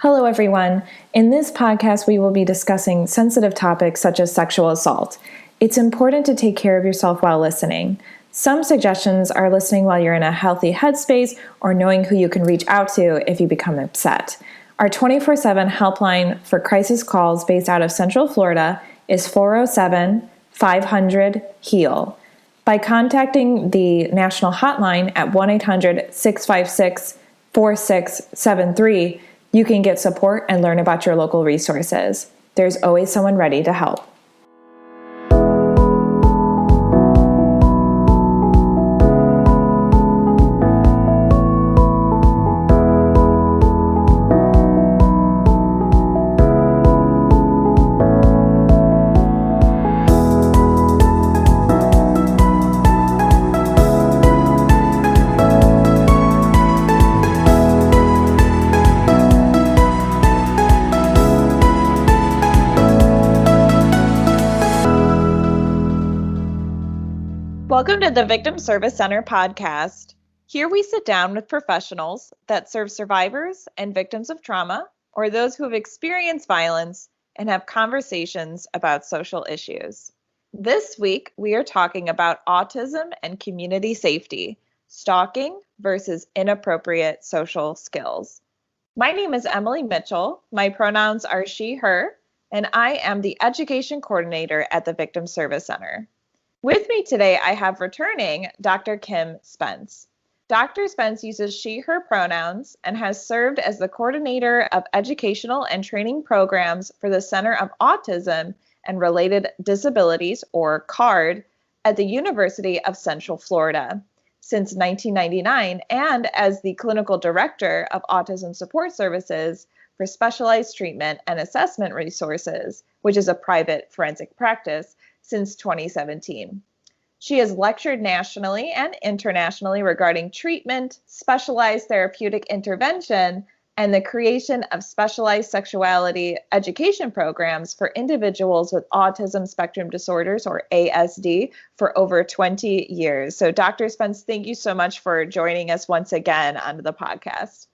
Hello, everyone. In this podcast, we will be discussing sensitive topics such as sexual assault. It's important to take care of yourself while listening. Some suggestions are listening while you're in a healthy headspace or knowing who you can reach out to if you become upset. Our 24/7 helpline for crisis calls based out of Central Florida is 407-500-HEAL. By contacting the national hotline at 1-800-656-4673, you can get support and learn about your local resources. There's always someone ready to help. Welcome to the Victim Service Center podcast. Here we sit down with professionals that serve survivors and victims of trauma or those who have experienced violence and have conversations about social issues. This week, we are talking about autism and community safety, stalking versus inappropriate social skills. My name is Emilie Mitchell. My pronouns are she, her, and I am the education coordinator at the Victim Service Center. With me today, I have returning Dr. Kim Spence. Dr. Spence uses she, her pronouns and has served as the coordinator of educational and training programs for the Center of Autism and Related Disabilities, or CARD, at the University of Central Florida since 1999, and as the clinical director of Autism Support Services for Specialized Treatment and Assessment Resources, which is a private forensic practice, since 2017. She has lectured nationally and internationally regarding treatment, specialized therapeutic intervention, and the creation of specialized sexuality education programs for individuals with autism spectrum disorders, or ASD, for over 20 years. So Dr. Spence, thank you so much for joining us once again on the podcast.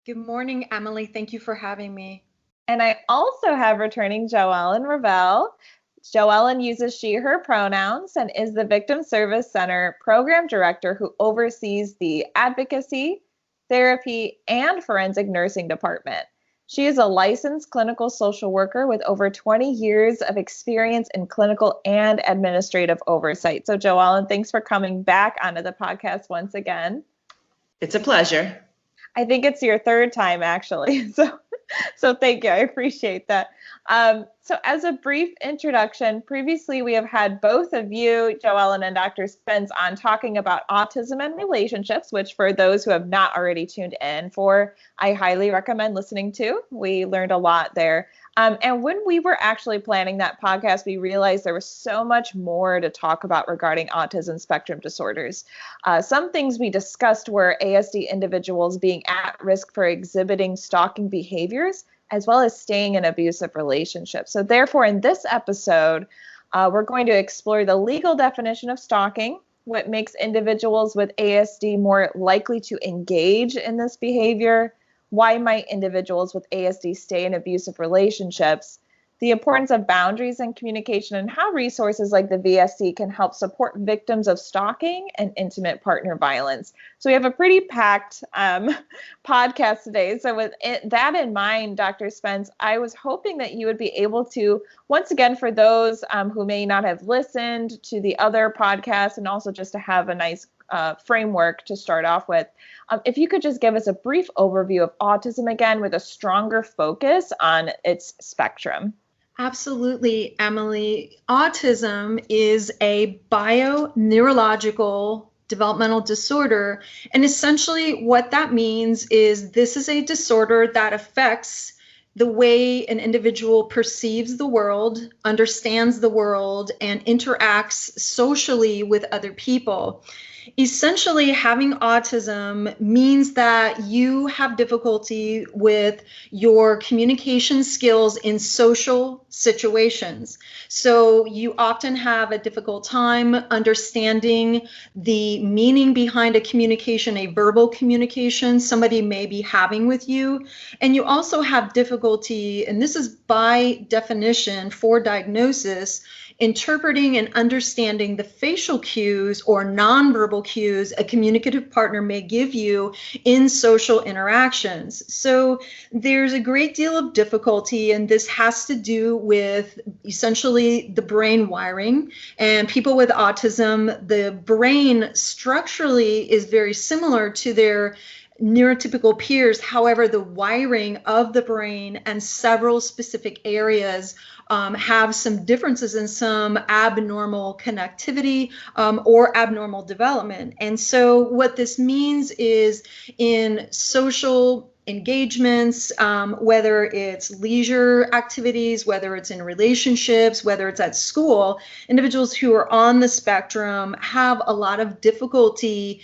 Good morning, Emilie. Thank you for having me. And I also have returning JoEllen Revell. JoEllen uses she, her pronouns and is the Victim Service Center program director who oversees the advocacy, therapy, and forensic nursing department. She is a licensed clinical social worker with over 20 years of experience in clinical and administrative oversight. So JoEllen, thanks for coming back onto the podcast once again. It's a pleasure. I think it's your third time, actually. So thank you. I appreciate that. So as a brief introduction, previously we have had both of you, JoEllen and Dr. Spence, on talking about autism and relationships, which for those who have not already tuned in for, I highly recommend listening to. We learned a lot there. And when we were actually planning that podcast, we realized there was so much more to talk about regarding autism spectrum disorders. Some things we discussed were ASD individuals being at risk for exhibiting stalking behaviors, as well as staying in abusive relationships. So therefore, in this episode, we're going to explore the legal definition of stalking, what makes individuals with ASD more likely to engage in this behavior, why might individuals with ASD stay in abusive relationships, the importance of boundaries and communication, and how resources like the VSC can help support victims of stalking and intimate partner violence. So we have a pretty packed podcast today. So with that in mind, Dr. Spence, I was hoping that you would be able to, once again, for those who may not have listened to the other podcasts, and also just to have a nice framework to start off with, if you could just give us a brief overview of autism again with a stronger focus on its spectrum. Absolutely, Emilie. Autism is a bio-neurological developmental disorder. And essentially what that means is this is a disorder that affects the way an individual perceives the world, understands the world, and interacts socially with other people. Essentially, having autism means that you have difficulty with your communication skills in social situations. So you often have a difficult time understanding the meaning behind a communication, a verbal communication somebody may be having with you. And you also have difficulty, and this is by definition for diagnosis, interpreting and understanding the facial cues or nonverbal cues a communicative partner may give you in social interactions. So there's a great deal of difficulty, and this has to do with essentially the brain wiring. And people with autism, the brain structurally is very similar to their neurotypical peers. However, the wiring of the brain and several specific areas have some differences and some abnormal connectivity or abnormal development. And so what this means is in social engagements, whether it's leisure activities, whether it's in relationships, whether it's at school, individuals who are on the spectrum have a lot of difficulty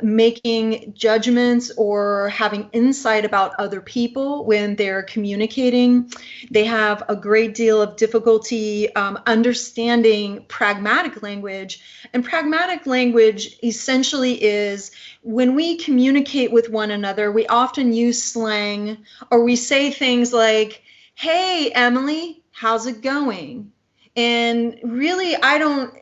making judgments or having insight about other people when they're communicating. They have a great deal of difficulty understanding pragmatic language. And pragmatic language essentially is when we communicate with one another, we often use slang, or we say things like, "Hey, Emily, how's it going?" And really,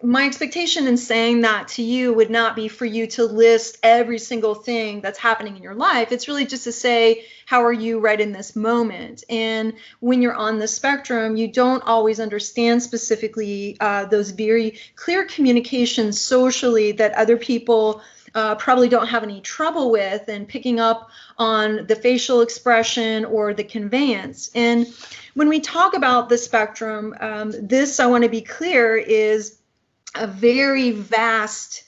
my expectation in saying that to you would not be for you to list every single thing that's happening in your life. It's really just to say, how are you right in this moment? And when you're on the spectrum, you don't always understand specifically those very clear communications socially that other people probably don't have any trouble with, and picking up on the facial expression or the conveyance. And when we talk about the spectrum, this, I want to be clear, is a very vast,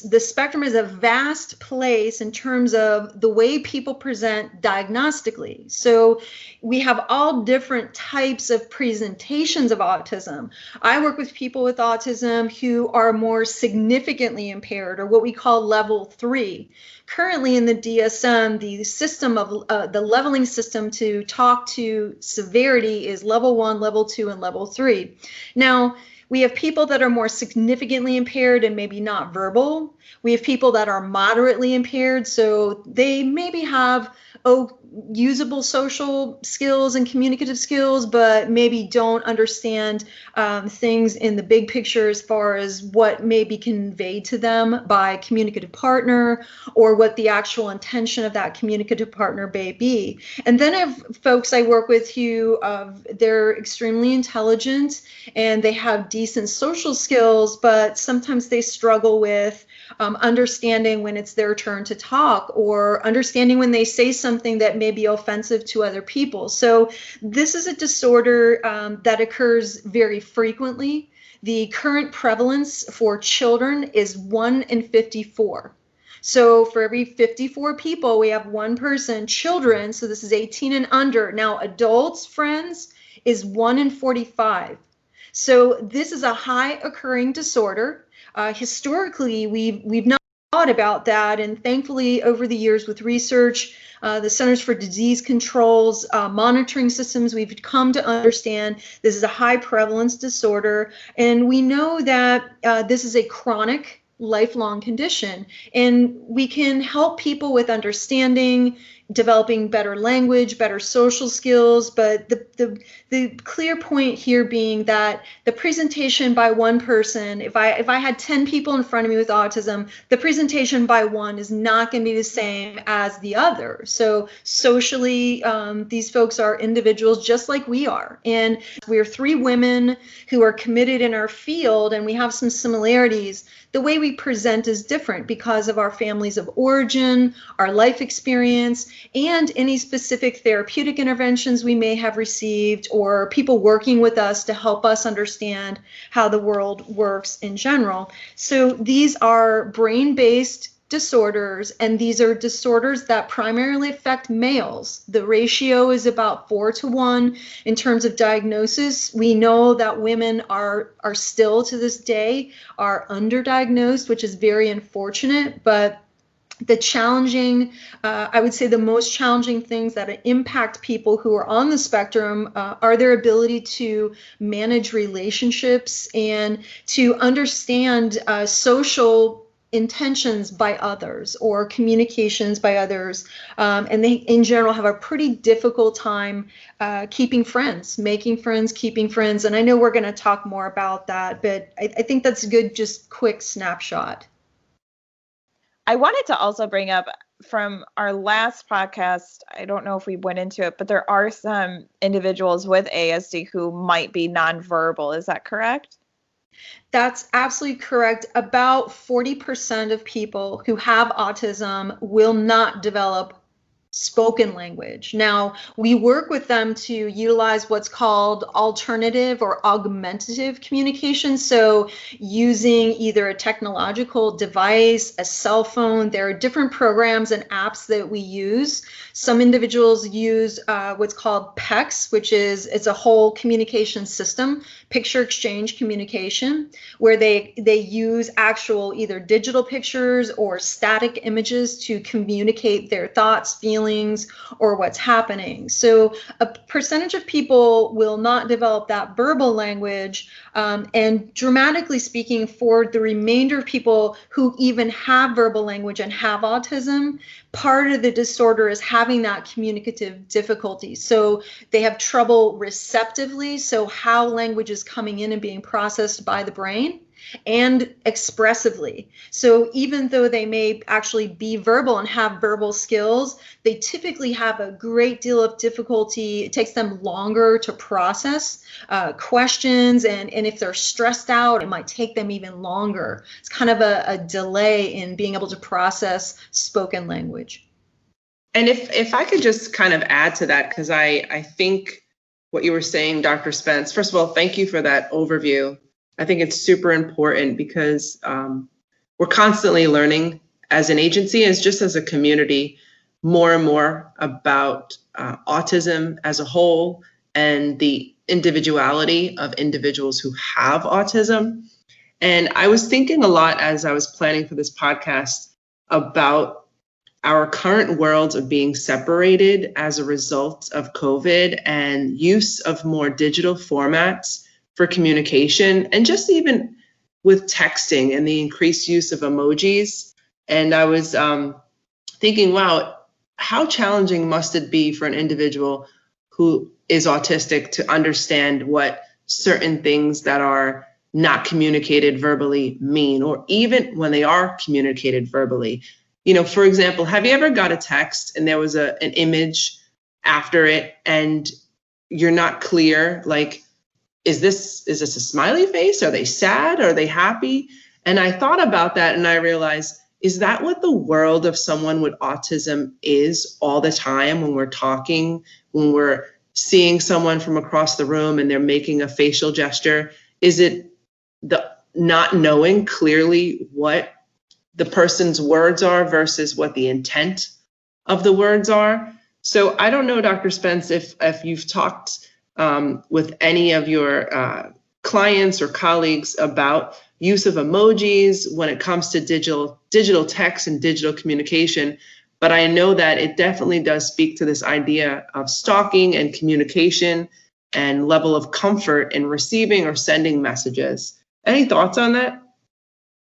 the spectrum is a vast place in terms of the way people present diagnostically. So we have all different types of presentations of autism. I work with people with autism who are more significantly impaired, or what we call level 3. Currently in the DSM, the system of the leveling system to talk to severity is level 1, level 2, and level 3. Now, we have people that are more significantly impaired and maybe not verbal. We have people that are moderately impaired, so they maybe have usable social skills and communicative skills, but maybe don't understand things in the big picture as far as what may be conveyed to them by a communicative partner, or what the actual intention of that communicative partner may be. And then I have folks I work with who they're extremely intelligent and they have decent social skills, but sometimes they struggle with understanding when it's their turn to talk, or understanding when they say something that may be offensive to other people. So this is a disorder that occurs very frequently. The current prevalence for children is 1 in 54. So for every 54 people, we have one person. Children, so this is 18 and under. Now adults, friends, is 1 in 45. So this is a high occurring disorder. Historically, we've not thought about that, and thankfully over the years with research, the Centers for Disease Control's monitoring systems, we've come to understand this is a high prevalence disorder, and we know that this is a chronic, lifelong condition, and we can help people with understanding, developing better language, better social skills, but the clear point here being that the presentation by one person, if I had 10 people in front of me with autism, the presentation by one is not going to be the same as the other. So socially, these folks are individuals just like we are. And we are 3 women who are committed in our field, and we have some similarities. The way we present is different because of our families of origin, our life experience, and any specific therapeutic interventions we may have received, or people working with us to help us understand how the world works in general. So these are brain-based disorders, and these are disorders that primarily affect males. The ratio is about 4-to-1 in terms of diagnosis. We know that women are still to this day are underdiagnosed, which is very unfortunate, but the challenging, I would say the most challenging things that impact people who are on the spectrum are their ability to manage relationships and to understand social intentions by others or communications by others. And they, in general, have a pretty difficult time keeping friends, making friends, keeping friends. And I know we're going to talk more about that, but I think that's a good, just quick snapshot. I wanted to also bring up from our last podcast, I don't know if we went into it, but there are some individuals with ASD who might be nonverbal. Is that correct? That's absolutely correct. About 40% of people who have autism will not develop spoken language. Now, we work with them to utilize what's called alternative or augmentative communication. So using either a technological device, a cell phone, there are different programs and apps that we use. Some individuals use what's called PECS, which is it's a whole communication system, picture exchange communication, where they use actual either digital pictures or static images to communicate their thoughts, feelings, or what's happening. So a percentage of people will not develop that verbal language, and dramatically speaking, for the remainder of people who even have verbal language and have autism, part of the disorder is having that communicative difficulty. So they have trouble receptively, so how language is coming in and being processed by the brain, and expressively. So even though they may actually be verbal and have verbal skills, they typically have a great deal of difficulty. It takes them longer to process questions, and if they're stressed out, it might take them even longer. It's kind of a delay in being able to process spoken language. And if I could just kind of add to that, because I think what you were saying, Dr. Spence, first of all, thank you for that overview. I think it's super important because we're constantly learning as an agency, as just as a community, more and more about autism as a whole and the individuality of individuals who have autism. And I was thinking a lot as I was planning for this podcast about our current world of being separated as a result of COVID and use of more digital formats for communication, and just even with texting and the increased use of emojis. And I was thinking, wow, how challenging must it be for an individual who is autistic to understand what certain things that are not communicated verbally mean, or even when they are communicated verbally. You know, for example, have you ever got a text and there was an image after it and you're not clear, like, is this a smiley face? Are they sad? Are they happy? And I thought about that and I realized, is that what the world of someone with autism is all the time when we're talking, when we're seeing someone from across the room and they're making a facial gesture? Is it the not knowing clearly what the person's words are versus what the intent of the words are? So I don't know, Dr. Spence, if you've talked with any of your clients or colleagues about use of emojis when it comes to digital text and digital communication, but I know that it definitely does speak to this idea of stalking and communication and level of comfort in receiving or sending messages. Any thoughts on that?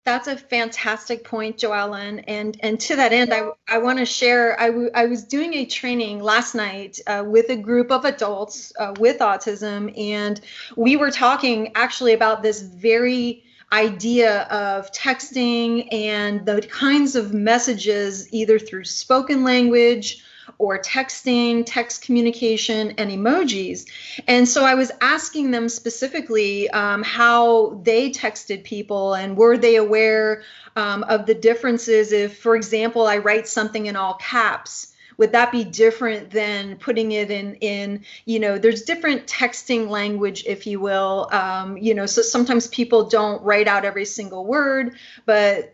That's a fantastic point, JoEllen. And to that end, I want to share, I was doing a training last night with a group of adults with autism, and we were talking actually about this very idea of texting and the kinds of messages, either through spoken language or texting, text communication, and emojis. And so I was asking them specifically how they texted people, and were they aware of the differences if, for example, I write something in all caps. Would that be different than putting it in, you know, there's different texting language, if you will, you know, so sometimes people don't write out every single word, but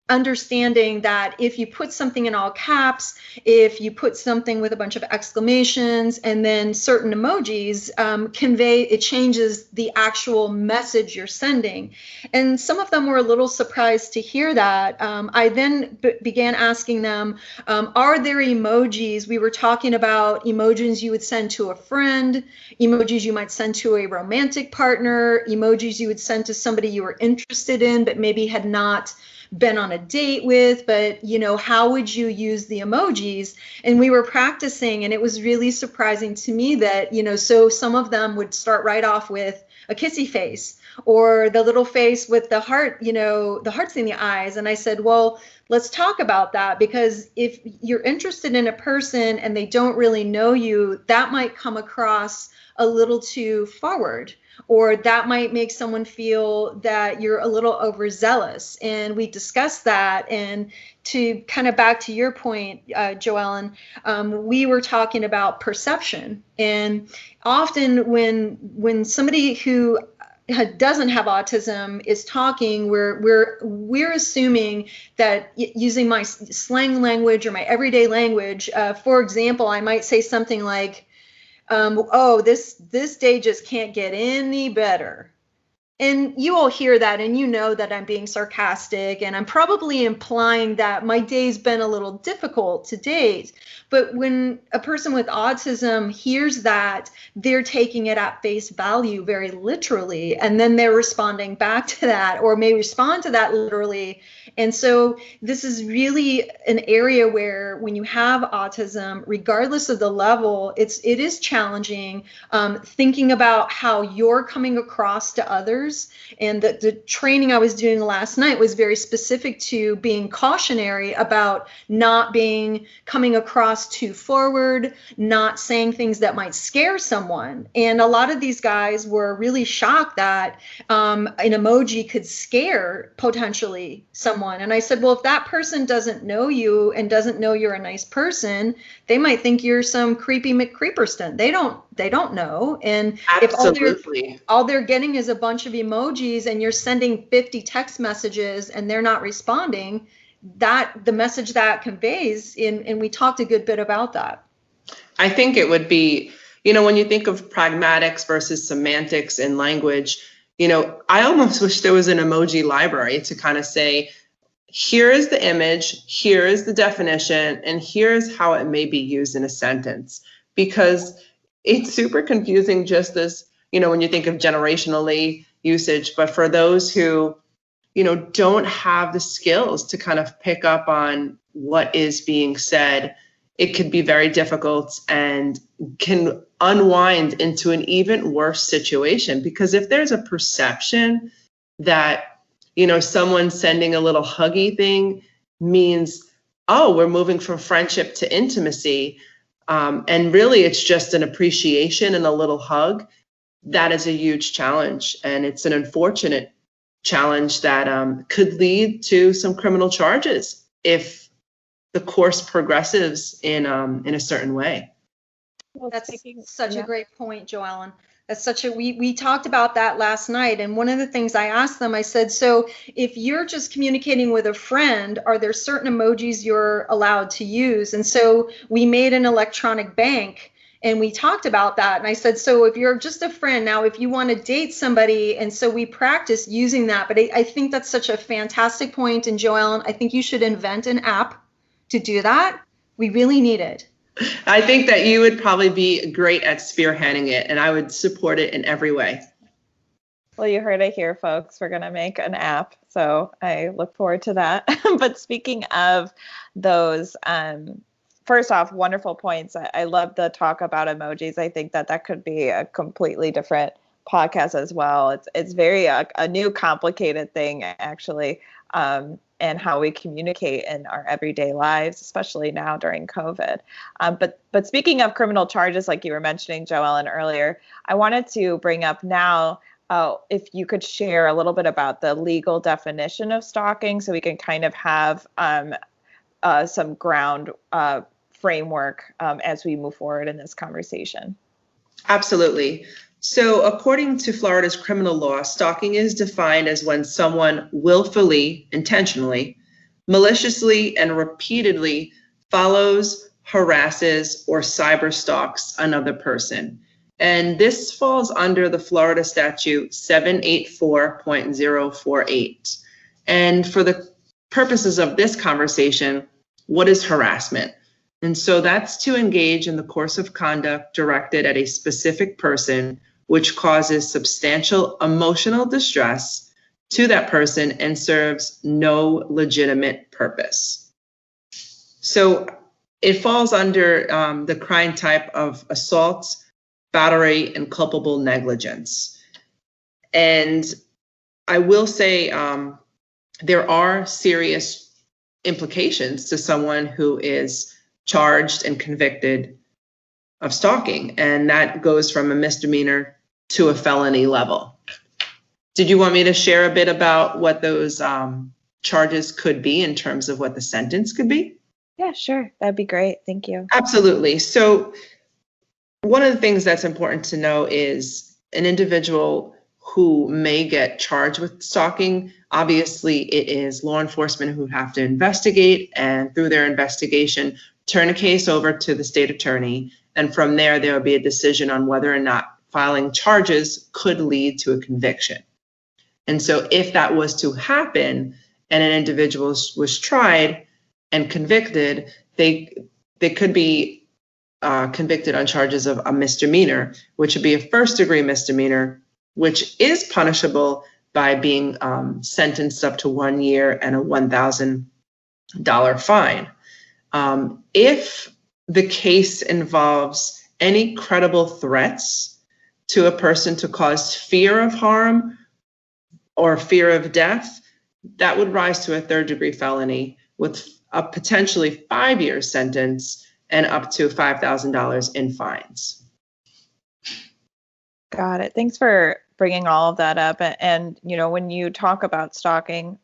understanding that if you put something in all caps, if you put something with a bunch of exclamations and then certain emojis, it changes the actual message you're sending. And some of them were a little surprised to hear that. I then began asking them, are there emojis? We were talking about emojis you would send to a friend, emojis you might send to a romantic partner, emojis you would send to somebody you were interested in but maybe had not been on a date with, but how would you use the emojis? And we were practicing, and it was really surprising to me that so some of them would start right off with a kissy face or the little face with the heart, the hearts in the eyes. And I said, well, let's talk about that, because if you're interested in a person and they don't really know you, that might come across a little too forward, or that might make someone feel that you're a little overzealous. And we discussed that. And to kind of back to your point, JoEllen, we were talking about perception. And often when somebody who doesn't have autism is talking, we're assuming that using my slang language or my everyday language, for example, I might say something like, oh, this day just can't get any better. And you all hear that and that I'm being sarcastic, and I'm probably implying that my day's been a little difficult to date. But when a person with autism hears that, they're taking it at face value very literally, and then they're responding back to that, or may respond to that literally. And so this is really an area where when you have autism, regardless of the level, it is challenging thinking about how you're coming across to others. And the training I was doing last night was very specific to being cautionary about not coming across too forward, not saying things that might scare someone. And a lot of these guys were really shocked that an emoji could scare potentially someone. And I said, well, if that person doesn't know you and doesn't know you're a nice person, they might think you're some creepy McCreeperston. They don't know. And absolutely, if all they're getting is a bunch of emojis and you're sending 50 text messages and they're not responding, that the message that conveys, and we talked a good bit about that. I think it would be, when you think of pragmatics versus semantics in language, I almost wish there was an emoji library to kind of say, here is the image, here is the definition, and here's how it may be used in a sentence. Because it's super confusing just as, when you think of generationally usage, but for those who, don't have the skills to kind of pick up on what is being said, it could be very difficult and can unwind into an even worse situation. Because if there's a perception that, someone sending a little huggy thing means, oh, we're moving from friendship to intimacy, and really it's just an appreciation and a little hug, that is a huge challenge. And it's an unfortunate challenge that could lead to some criminal charges if the course progresses in a certain way. Well, that's such a great point, JoEllen. That's we talked about that last night. And one of the things I asked them, I said, so if you're just communicating with a friend, are there certain emojis you're allowed to use? And so we made an electronic bank and we talked about that. And I said, so if you're just a friend, now if you want to date somebody, and so we practiced using that. But I think that's such a fantastic point. And JoEllen, I think you should invent an app to do that. We really need it. I think that you would probably be great at spearheading it, and I would support it in every way. Well, you heard it here, folks. We're going to make an app, so I look forward to that. But speaking of those, first off, wonderful points. I love the talk about emojis. I think that could be a completely different podcast as well. It's very a new complicated thing, actually. And how we communicate in our everyday lives, especially now during COVID. But speaking of criminal charges, like you were mentioning, JoEllen, earlier, I wanted to bring up now, if you could share a little bit about the legal definition of stalking, so we can kind of have some ground framework as we move forward in this conversation. Absolutely. So according to Florida's criminal law, stalking is defined as when someone willfully, intentionally, maliciously and repeatedly follows, harasses, or cyberstalks another person. And this falls under the Florida statute 784.048. And for the purposes of this conversation, what is harassment? And so that's to engage in the course of conduct directed at a specific person, which causes substantial emotional distress to that person and serves no legitimate purpose. So it falls under the crime type of assault, battery, and culpable negligence. And I will say there are serious implications to someone who is charged and convicted of stalking, and that goes from a misdemeanor to a felony level. Did you want me to share a bit about what those charges could be in terms of what the sentence could be? Yeah, sure. That'd be great. Thank you. Absolutely. So one of the things that's important to know is an individual who may get charged with stalking, obviously it is law enforcement who have to investigate, and through their investigation, turn a case over to the state attorney. And from there will be a decision on whether or not filing charges could lead to a conviction. And so if that was to happen and an individual was tried and convicted, they could be convicted on charges of a misdemeanor, which would be a first-degree misdemeanor, which is punishable by being sentenced up to 1 year and a $1,000 fine. If the case involves any credible threats to a person to cause fear of harm or fear of death, that would rise to a third-degree felony with a potentially 5-year sentence and up to $5,000 in fines. Got it. Thanks for bringing all of that up. And you know, when you talk about stalking,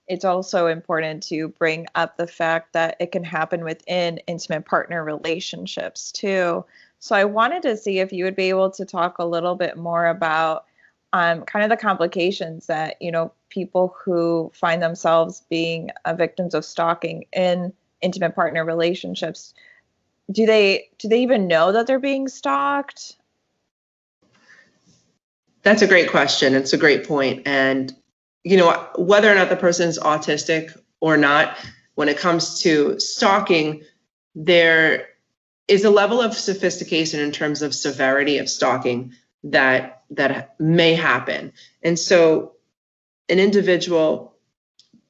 it's also important to bring up the fact that it can happen within intimate partner relationships too. So I wanted to see if you would be able to talk a little bit more about kind of the complications that, you know, people who find themselves being victims of stalking in intimate partner relationships, do they even know that they're being stalked? That's a great question. It's a great point. And, you know, whether or not the person is autistic or not, when it comes to stalking, there is a level of sophistication in terms of severity of stalking that may happen. And so an individual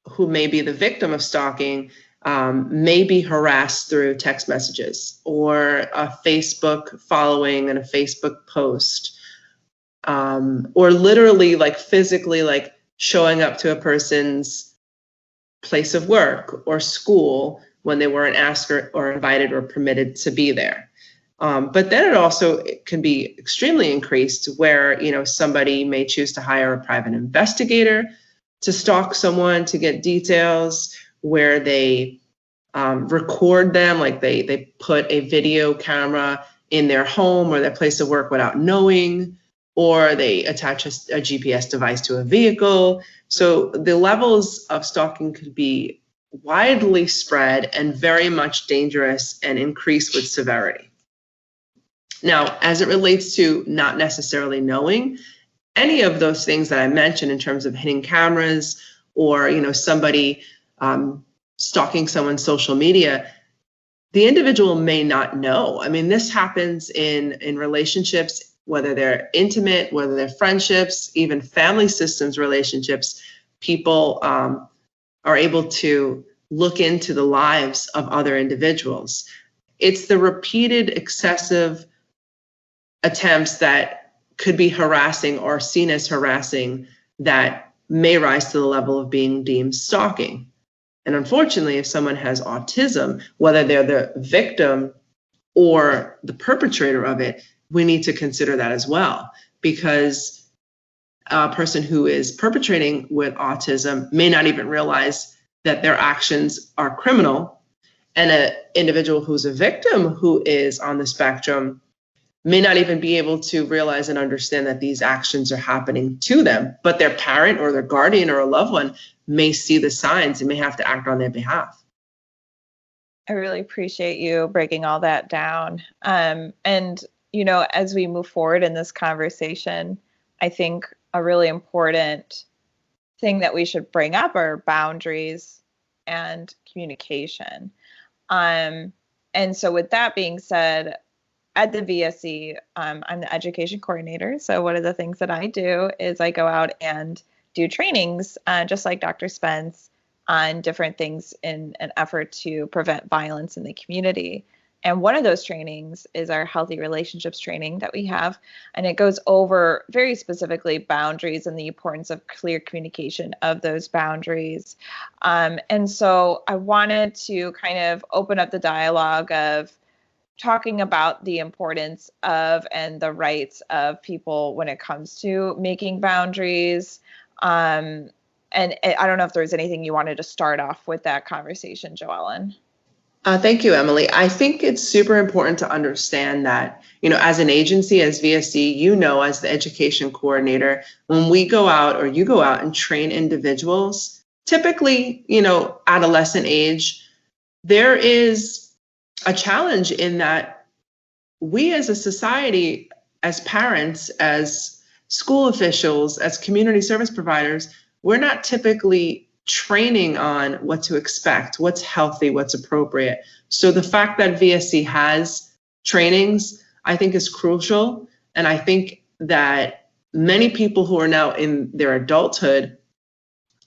who may be the victim of stalking may be harassed through text messages or a Facebook following and a Facebook post, or literally like physically like showing up to a person's place of work or school when they weren't asked or invited or permitted to be there. But then it can be extremely increased where, you know, somebody may choose to hire a private investigator to stalk someone to get details, where they record them, like they put a video camera in their home or their place of work without knowing, or they attach a GPS device to a vehicle. So the levels of stalking could be widely spread and very much dangerous and increase with severity. Now, as it relates to not necessarily knowing, any of those things that I mentioned in terms of hidden cameras or, you know, somebody stalking someone's social media, the individual may not know. I mean, this happens in relationships, whether they're intimate, whether they're friendships, even family systems relationships. People are able to look into the lives of other individuals. It's the repeated excessive attempts that could be harassing or seen as harassing that may rise to the level of being deemed stalking. And unfortunately, if someone has autism, whether they're the victim or the perpetrator of it, we need to consider that as well, because a person who is perpetrating with autism may not even realize that their actions are criminal, and an individual who's a victim who is on the spectrum may not even be able to realize and understand that these actions are happening to them, but their parent or their guardian or a loved one may see the signs and may have to act on their behalf. I really appreciate you breaking all that down. And, as we move forward in this conversation, I think a really important thing that we should bring up are boundaries and communication. And so with that being said, at the VSC, I'm the education coordinator. So one of the things that I do is I go out and do trainings, just like Dr. Spence, on different things in an effort to prevent violence in the community. And one of those trainings is our healthy relationships training that we have. And it goes over very specifically boundaries and the importance of clear communication of those boundaries. And so I wanted to kind of open up the dialogue of talking about the importance of and the rights of people when it comes to making boundaries. And I don't know if there's anything you wanted to start off with that conversation, JoEllen. Thank you, Emilie. I think it's super important to understand that, as an agency, as VSC, as the education coordinator, when we go out or you go out and train individuals, typically, adolescent age, there is a challenge in that we as a society, as parents, as school officials, as community service providers, we're not typically training on what to expect, what's healthy, what's appropriate. So the fact that VSC has trainings, I think is crucial. And I think that many people who are now in their adulthood,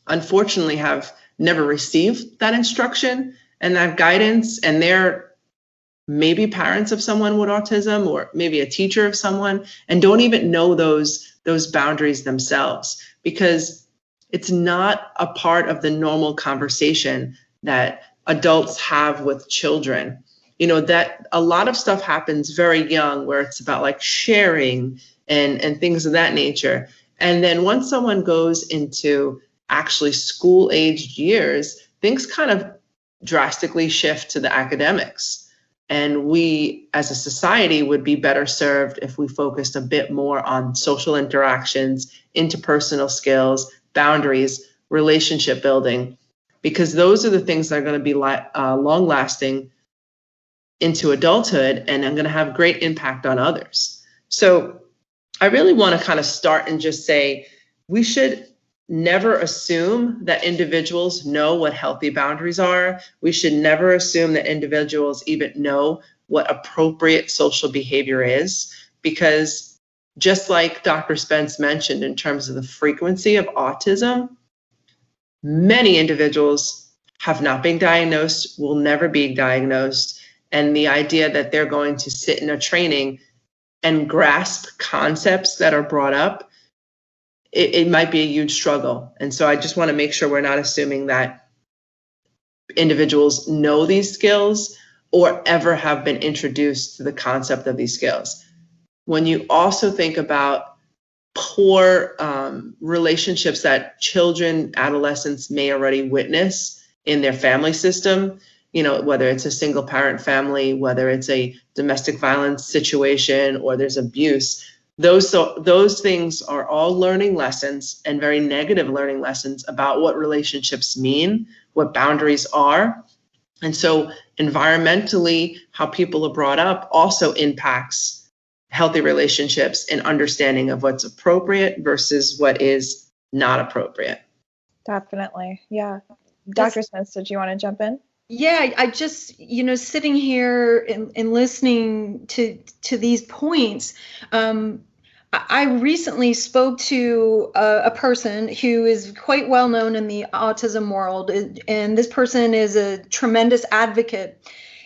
unfortunately, have never received that instruction and that guidance, and they're maybe parents of someone with autism or maybe a teacher of someone and don't even know those boundaries themselves, because it's not a part of the normal conversation that adults have with children. That a lot of stuff happens very young where it's about like sharing and things of that nature. And then once someone goes into actually school-aged years, things kind of drastically shift to the academics. And we as a society would be better served if we focused a bit more on social interactions, interpersonal skills, boundaries, relationship building, because those are the things that are going to be long lasting into adulthood and are going to have great impact on others. So I really want to kind of start and just say we should never assume that individuals know what healthy boundaries are. We should never assume that individuals even know what appropriate social behavior is, because just like Dr. Spence mentioned in terms of the frequency of autism, many individuals have not been diagnosed, will never be diagnosed. And the idea that they're going to sit in a training and grasp concepts that are brought up, it might be a huge struggle. And so I just want to make sure we're not assuming that individuals know these skills or ever have been introduced to the concept of these skills. When you also think about poor relationships that children, adolescents may already witness in their family system, whether it's a single parent family, whether it's a domestic violence situation, or there's abuse, those things are all learning lessons, and very negative learning lessons about what relationships mean, what boundaries are. And so environmentally, how people are brought up also impacts healthy relationships and understanding of what's appropriate versus what is not appropriate. Definitely. Yeah. Dr. Spence, did you want to jump in? Yeah, I just, sitting here and listening to these points, I recently spoke to a person who is quite well known in the autism world, and this person is a tremendous advocate.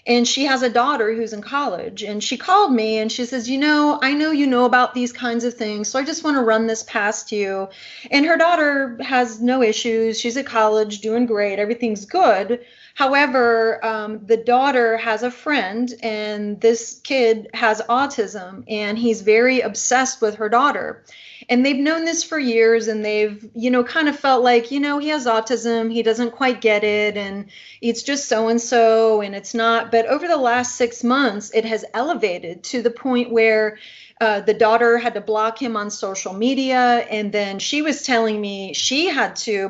And she has a daughter who's in college, and she called me and she says, I know you know about these kinds of things, so I just want to run this past you. And her daughter has no issues. She's at college, doing great. Everything's good. However, the daughter has a friend, and this kid has autism, and he's very obsessed with her daughter. And they've known this for years, and they've, kind of felt like, he has autism, he doesn't quite get it, and it's just so-and-so, and it's not. But over the last 6 months, it has elevated to the point where the daughter had to block him on social media. And then she was telling me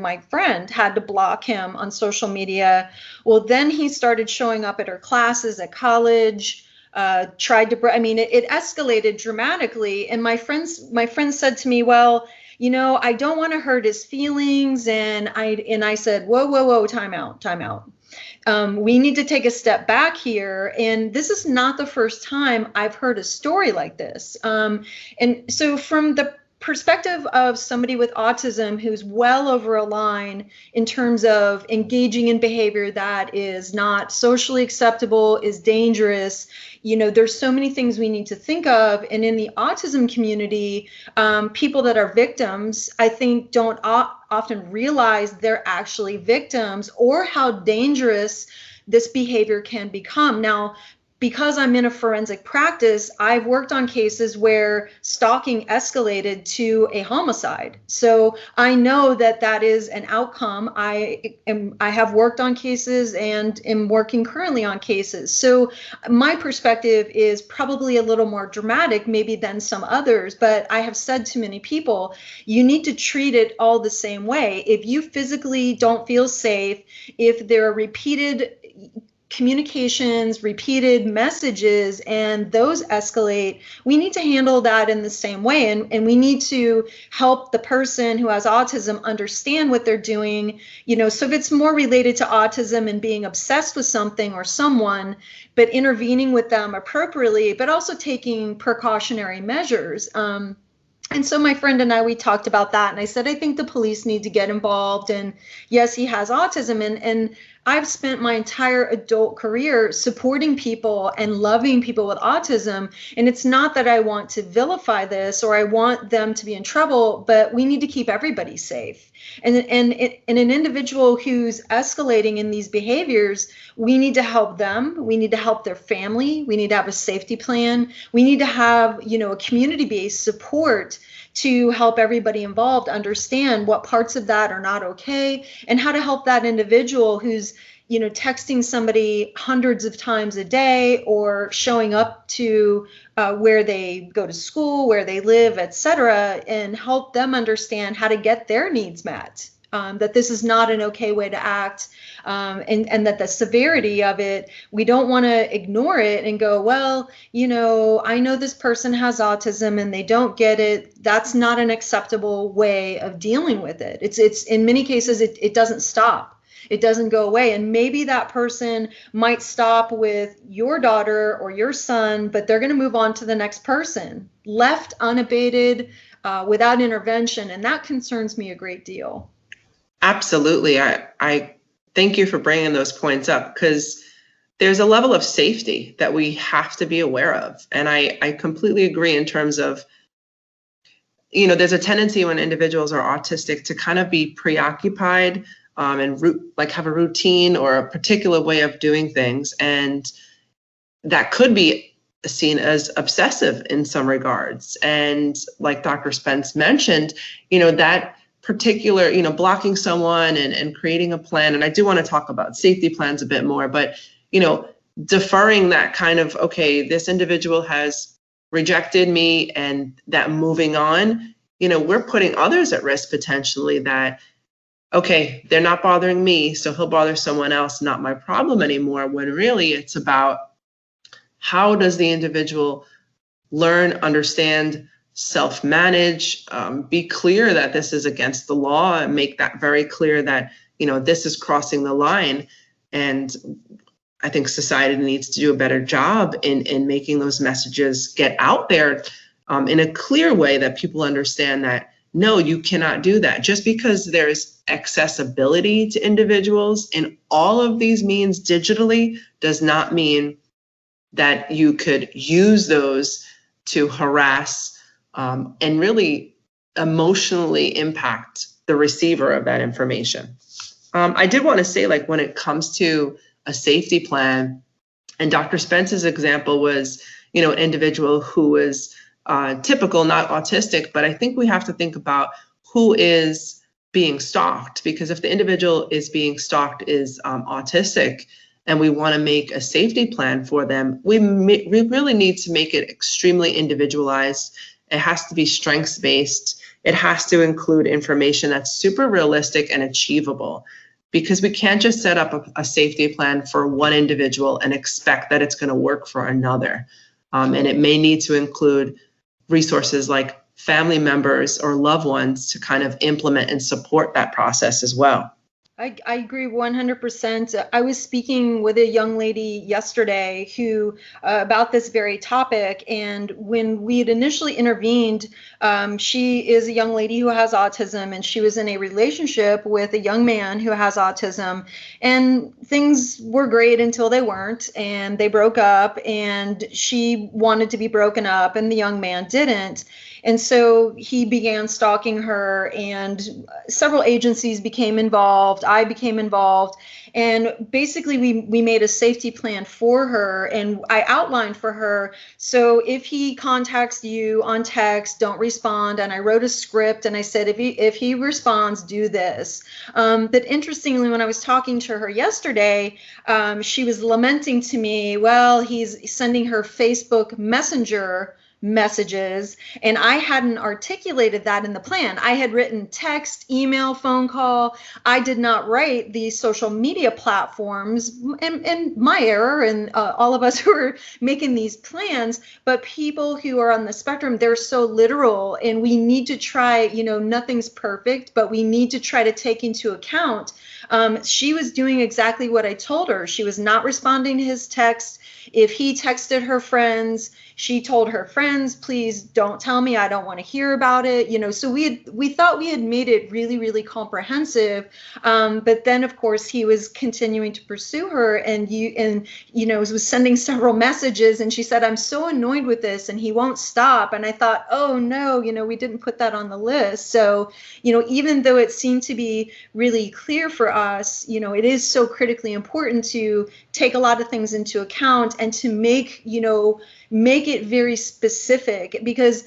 my friend had to block him on social media. Well, then he started showing up at her classes at college, it escalated dramatically. And my friend said to me, well, I don't want to hurt his feelings. And I said, whoa, time out. We need to take a step back here. And this is not the first time I've heard a story like this. And so from the perspective of somebody with autism who's well over a line in terms of engaging in behavior that is not socially acceptable, is dangerous, there's so many things we need to think of. And in the autism community, people that are victims, I think, don't often realize they're actually victims or how dangerous this behavior can become. Now, because I'm in a forensic practice, I've worked on cases where stalking escalated to a homicide. So I know that that is an outcome. I have worked on cases and am working currently on cases. So my perspective is probably a little more dramatic maybe than some others, but I have said to many people, you need to treat it all the same way. If you physically don't feel safe, if there are repeated communications, repeated messages, and those escalate, we need to handle that in the same way. And we need to help the person who has autism understand what they're doing. So if it's more related to autism and being obsessed with something or someone, but intervening with them appropriately, but also taking precautionary measures. And so my friend and we talked about that. And I said, I think the police need to get involved. And yes, he has autism. And I've spent my entire adult career supporting people and loving people with autism. And it's not that I want to vilify this or I want them to be in trouble, but we need to keep everybody safe. And an individual who's escalating in these behaviors, we need to help them. We need to help their family. We need to have a safety plan. We need to have, a community-based support to help everybody involved understand what parts of that are not okay and how to help that individual who's, texting somebody hundreds of times a day or showing up to where they go to school, where they live, etc., and help them understand how to get their needs met. That this is not an okay way to act, and that the severity of it, we don't want to ignore it and go, well, I know this person has autism and they don't get it. That's not an acceptable way of dealing with it. It's in many cases, it doesn't stop. It doesn't go away. And maybe that person might stop with your daughter or your son, but they're going to move on to the next person, left unabated, without intervention. And that concerns me a great deal. Absolutely. I thank you for bringing those points up, because there's a level of safety that we have to be aware of. And I completely agree in terms of, there's a tendency when individuals are autistic to kind of be preoccupied and have a routine or a particular way of doing things. And that could be seen as obsessive in some regards. And like Dr. Spence mentioned, that particular, blocking someone and creating a plan. And I do want to talk about safety plans a bit more, but, deferring that kind of, okay, this individual has rejected me and that moving on, we're putting others at risk potentially that, okay, they're not bothering me, so he'll bother someone else, not my problem anymore, when really it's about how does the individual learn, understand, self-manage, be clear that this is against the law and make that very clear that, this is crossing the line. And I think society needs to do a better job in making those messages get out there in a clear way that people understand that, no, you cannot do that. Just because there's accessibility to individuals in all of these means digitally does not mean that you could use those to harass and really emotionally impact the receiver of that information. I did want to say, like, when it comes to a safety plan, and Dr. Spence's example was, an individual who was typical, not autistic, but I think we have to think about who is being stalked, because if the individual is being stalked is autistic, and we want to make a safety plan for them, we really need to make it extremely individualized. It has to be strengths-based. It has to include information that's super realistic and achievable, because we can't just set up a safety plan for one individual and expect that it's going to work for another. And it may need to include resources like family members or loved ones to kind of implement and support that process as well. I agree 100%. I was speaking with a young lady yesterday who about this very topic, and when we had initially intervened, she is a young lady who has autism, and she was in a relationship with a young man who has autism, and things were great until they weren't, and they broke up, and she wanted to be broken up, and the young man didn't. And so he began stalking her, and several agencies became involved. I became involved. And basically, we made a safety plan for her, and I outlined for her, so if he contacts you on text, don't respond. And I wrote a script, and I said, if he responds, do this. But interestingly, when I was talking to her yesterday, she was lamenting to me, well, he's sending her Facebook Messenger messages, and I hadn't articulated that in the plan. I had written text, email, phone call. I did not write the social media platforms, and my error, and all of us who are making these plans. But people who are on the spectrum, they're so literal, and we need to try, nothing's perfect, but we need to try to take into account. She was doing exactly what I told her. She was not responding to his text. If he texted her friends, she told her friends, please don't tell me, I don't want to hear about it. So we thought we had made it really, really comprehensive. But then, of course, he was continuing to pursue her, and was sending several messages, and she said, I'm so annoyed with this, and he won't stop. And I thought, oh no, we didn't put that on the list. So, even though it seemed to be really clear for us, it is so critically important to take a lot of things into account and to make it very specific, because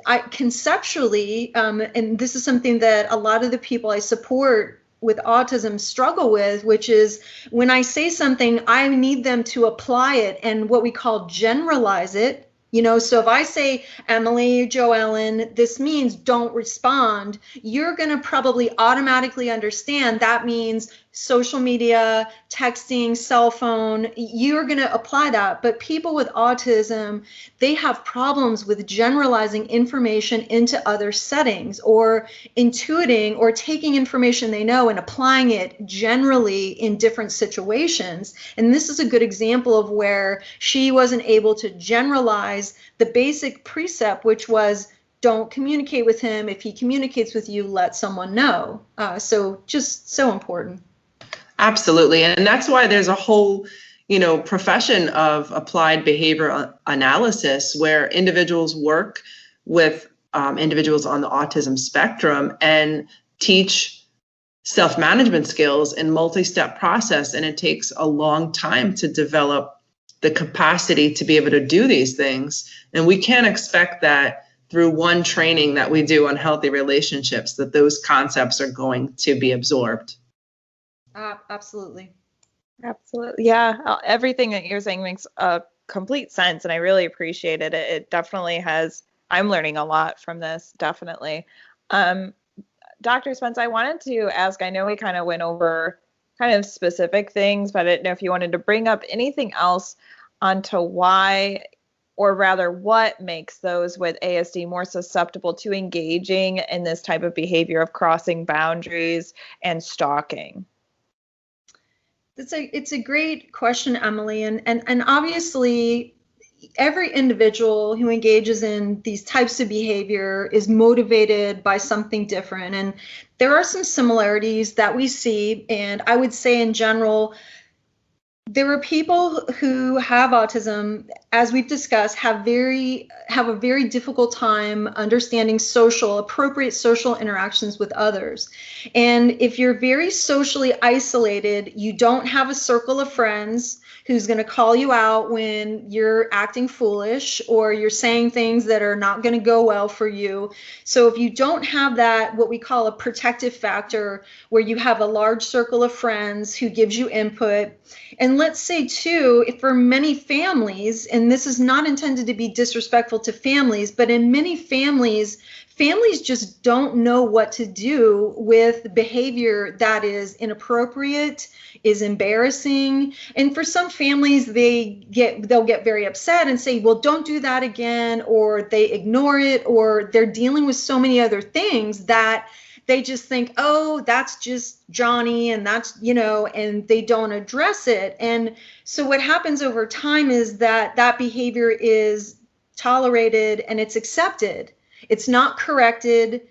I conceptually, and this is something that a lot of the people I support with autism struggle with, which is when I say something, I need them to apply it and what we call generalize it. So if I say, Emilie, JoEllen, this means don't respond, you're going to probably automatically understand that means social media, texting, cell phone, you're going to apply that. But people with autism, they have problems with generalizing information into other settings, or intuiting or taking information they know and applying it generally in different situations. And this is a good example of where she wasn't able to generalize the basic precept, which was don't communicate with him. If he communicates with you, let someone know. So just so important. Absolutely. And that's why there's a whole, profession of applied behavior analysis, where individuals work with individuals on the autism spectrum and teach self-management skills and multi-step process. And it takes a long time to develop the capacity to be able to do these things. And we can't expect that through one training that we do on healthy relationships, that those concepts are going to be absorbed. Absolutely. Absolutely. Yeah. Everything that you're saying makes complete sense, and I really appreciate it. It definitely has. I'm learning a lot from this, definitely. Dr. Spence, I wanted to ask, I know we kind of went over kind of specific things, but I didn't know if you wanted to bring up anything else onto why, or rather what makes those with ASD more susceptible to engaging in this type of behavior of crossing boundaries and stalking. It's a great question, Emilie, and obviously every individual who engages in these types of behavior is motivated by something different, and there are some similarities that we see. And I would say in general, There are people who have autism, as we've discussed, have a very difficult time understanding appropriate social interactions with others. And if you're very socially isolated, you don't have a circle of friends who's going to call you out when you're acting foolish or you're saying things that are not going to go well for you. So if you don't have that, what we call a protective factor, where you have a large circle of friends who gives you input. And let's say too, if for many families, and this is not intended to be disrespectful to families, but in many families just don't know what to do with behavior that is inappropriate, is embarrassing. And for some families, they'll get very upset and say, well, don't do that again, or they ignore it, or they're dealing with so many other things that they just think, oh, that's just Johnny, and that's, and they don't address it. And so what happens over time is that behavior is tolerated and it's accepted. It's not corrected.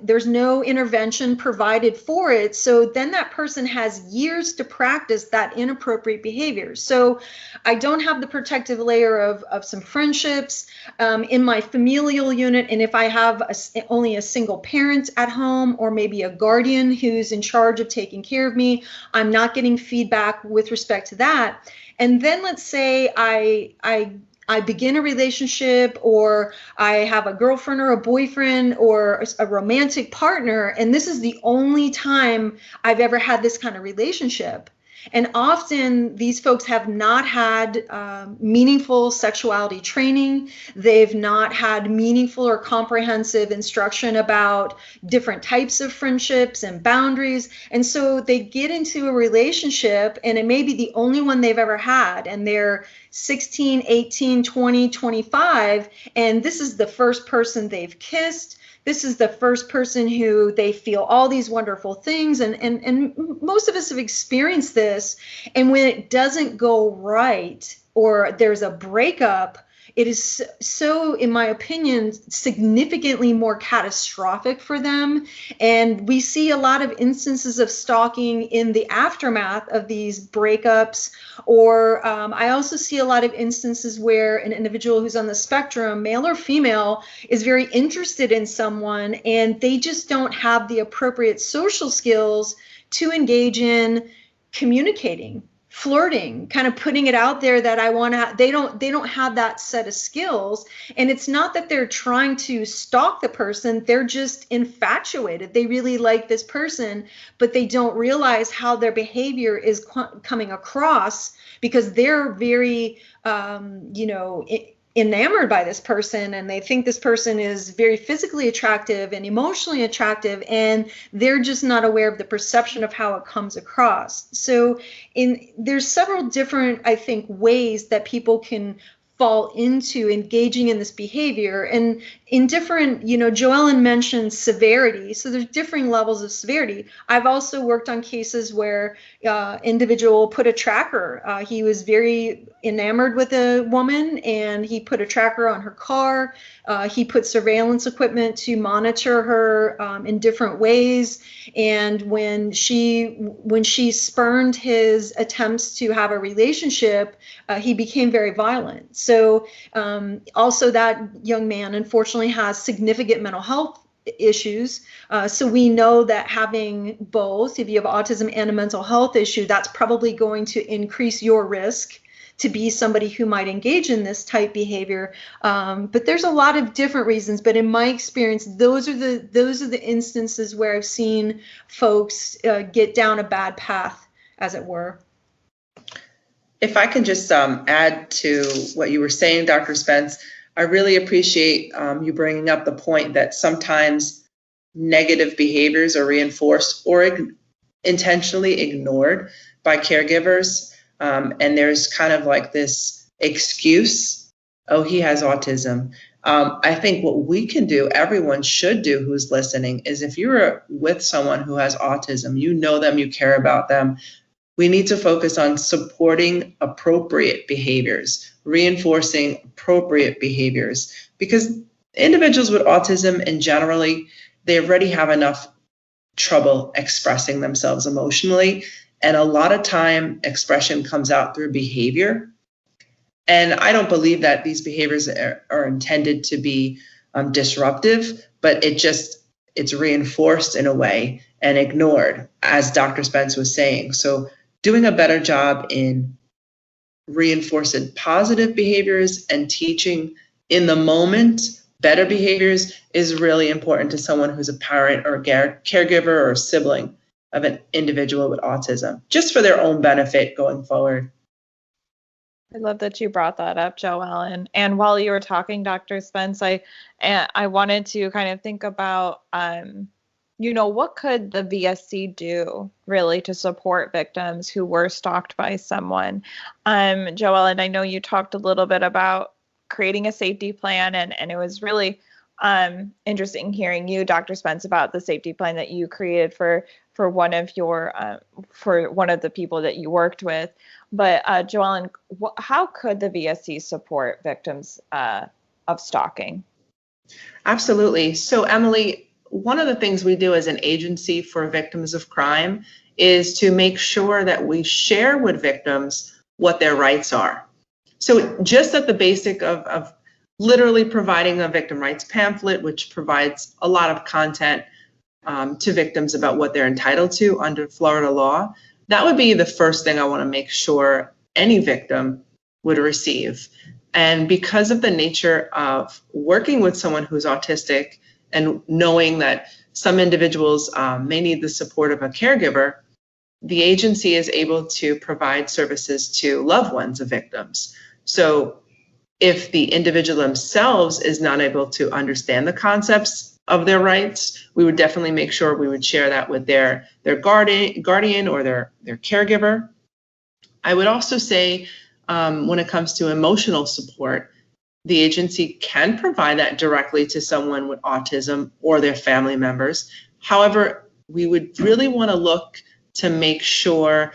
There's no intervention provided for it. So then that person has years to practice that inappropriate behavior. So I don't have the protective layer of some friendships in my familial unit. And if I have only a single parent at home, or maybe a guardian who's in charge of taking care of me, I'm not getting feedback with respect to that. And then let's say I begin a relationship, or I have a girlfriend or a boyfriend or a romantic partner, and this is the only time I've ever had this kind of relationship. And often these folks have not had meaningful sexuality training. They've not had meaningful or comprehensive instruction about different types of friendships and boundaries. And so they get into a relationship, and it may be the only one they've ever had, and they're 16, 18, 20, 25, and this is the first person they've kissed. This is the first person who they feel all these wonderful things. And most of us have experienced this. And when it doesn't go right, or there's a breakup, it is so, in my opinion, significantly more catastrophic for them. And we see a lot of instances of stalking in the aftermath of these breakups. Or I also see a lot of instances where an individual who's on the spectrum, male or female, is very interested in someone, and they just don't have the appropriate social skills to engage in communicating, flirting, kind of putting it out there that I want to. They don't have that set of skills. And it's not that they're trying to stalk the person, they're just infatuated. They really like this person, but they don't realize how their behavior is coming across, because they're very enamored by this person, and they think this person is very physically attractive and emotionally attractive, and they're just not aware of the perception of how it comes across. So there's several different, I think, ways that people can fall into engaging in this behavior. And in different, JoEllen mentioned severity. So there's differing levels of severity. I've also worked on cases where individual put a tracker. He was very enamored with a woman, and he put a tracker on her car. He put surveillance equipment to monitor her in different ways. And when she spurned his attempts to have a relationship, he became very violent. So also that young man, unfortunately, has significant mental health issues. So we know that having both, if you have autism and a mental health issue, that's probably going to increase your risk to be somebody who might engage in this type behavior. But there's a lot of different reasons. But in my experience, those are the instances where I've seen folks get down a bad path, as it were. If I can just add to what you were saying, Dr. Spence, I really appreciate you bringing up the point that sometimes negative behaviors are reinforced or intentionally ignored by caregivers. And there's kind of like this excuse, oh, he has autism. I think what we can do, everyone should do who's listening, is if you're with someone who has autism, you know them, you care about them, we need to focus on supporting appropriate behaviors, reinforcing appropriate behaviors, because individuals with autism, and generally, they already have enough trouble expressing themselves emotionally. And a lot of time expression comes out through behavior. And I don't believe that these behaviors are intended to be disruptive, but it's reinforced in a way and ignored, as Dr. Spence was saying. So doing a better job in reinforcing positive behaviors and teaching in the moment better behaviors is really important to someone who's a parent or a caregiver or a sibling of an individual with autism, just for their own benefit going forward. I love that you brought that up, JoEllen. And while you were talking, Dr. Spence, I wanted to kind of think about, what could the VSC do really to support victims who were stalked by someone? JoEllen, I know you talked a little bit about creating a safety plan, and it was really interesting hearing you, Dr. Spence, about the safety plan that you created for one of the people that you worked with. But JoEllen, how could the VSC support victims of stalking? Absolutely. So Emilie, one of the things we do as an agency for victims of crime is to make sure that we share with victims what their rights are. So just at the basic of literally providing a victim rights pamphlet, which provides a lot of content to victims about what they're entitled to under Florida law, that would be the first thing I want to make sure any victim would receive. And because of the nature of working with someone who's autistic and knowing that some individuals may need the support of a caregiver, the agency is able to provide services to loved ones of victims. So if the individual themselves is not able to understand the concepts of their rights, we would definitely make sure we would share that with their guardian or their caregiver. I would also say when it comes to emotional support, the agency can provide that directly to someone with autism or their family members. However, we would really want to look to make sure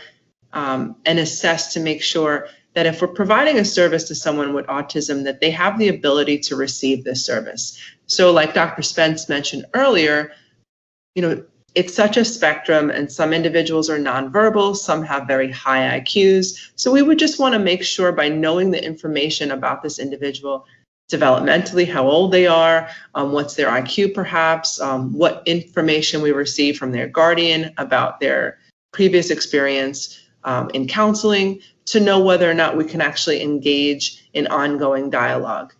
and assess to make sure that if we're providing a service to someone with autism, that they have the ability to receive this service. So like Dr. Spence mentioned earlier, it's such a spectrum, and some individuals are nonverbal, some have very high IQs. So we would just want to make sure, by knowing the information about this individual developmentally, how old they are, what's their IQ perhaps, what information we receive from their guardian about their previous experience in counseling, to know whether or not we can actually engage in ongoing dialogue.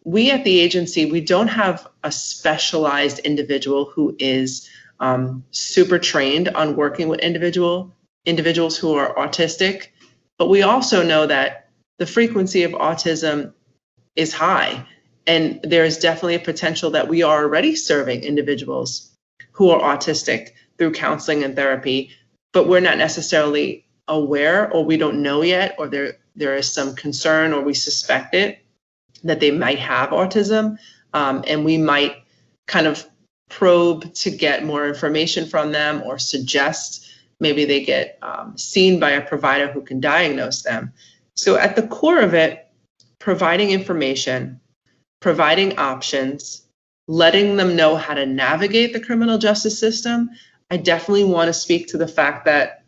We at the agency, we don't have a specialized individual who is super trained on working with individuals who are autistic, but we also know that the frequency of autism is high, and there is definitely a potential that we are already serving individuals who are autistic through counseling and therapy, but we're not necessarily aware, or we don't know yet, or there is some concern, or we suspect it, that they might have autism, and we might kind of probe to get more information from them, or suggest maybe they get seen by a provider who can diagnose them. So at the core of it, providing information, providing options, letting them know how to navigate the criminal justice system. I definitely want to speak to the fact that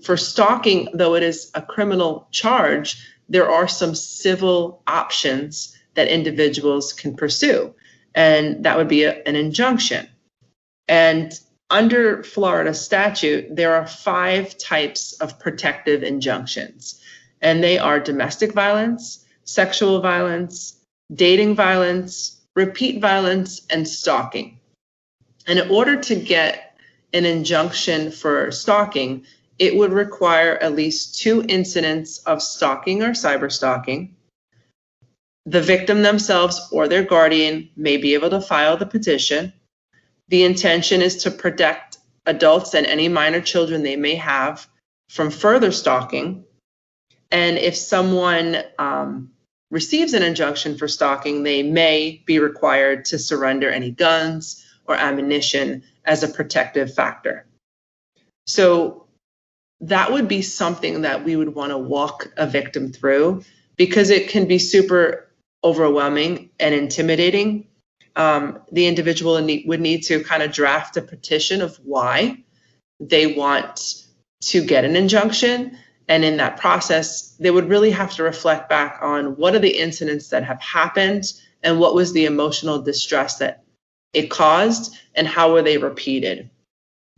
for stalking, though it is a criminal charge, there are some civil options that individuals can pursue, and that would be an injunction. And under Florida statute, there are 5 types of protective injunctions, and they are domestic violence, sexual violence, dating violence, repeat violence, and stalking. And in order to get an injunction for stalking, it would require at least 2 incidents of stalking or cyber stalking. The victim themselves or their guardian may be able to file the petition. The intention is to protect adults and any minor children they may have from further stalking. And if someone receives an injunction for stalking, they may be required to surrender any guns or ammunition as a protective factor. So that would be something that we would want to walk a victim through, because it can be super overwhelming and intimidating. The individual would need to kind of draft a petition of why they want to get an injunction. And in that process, they would really have to reflect back on what are the incidents that have happened and what was the emotional distress that it caused and how were they repeated.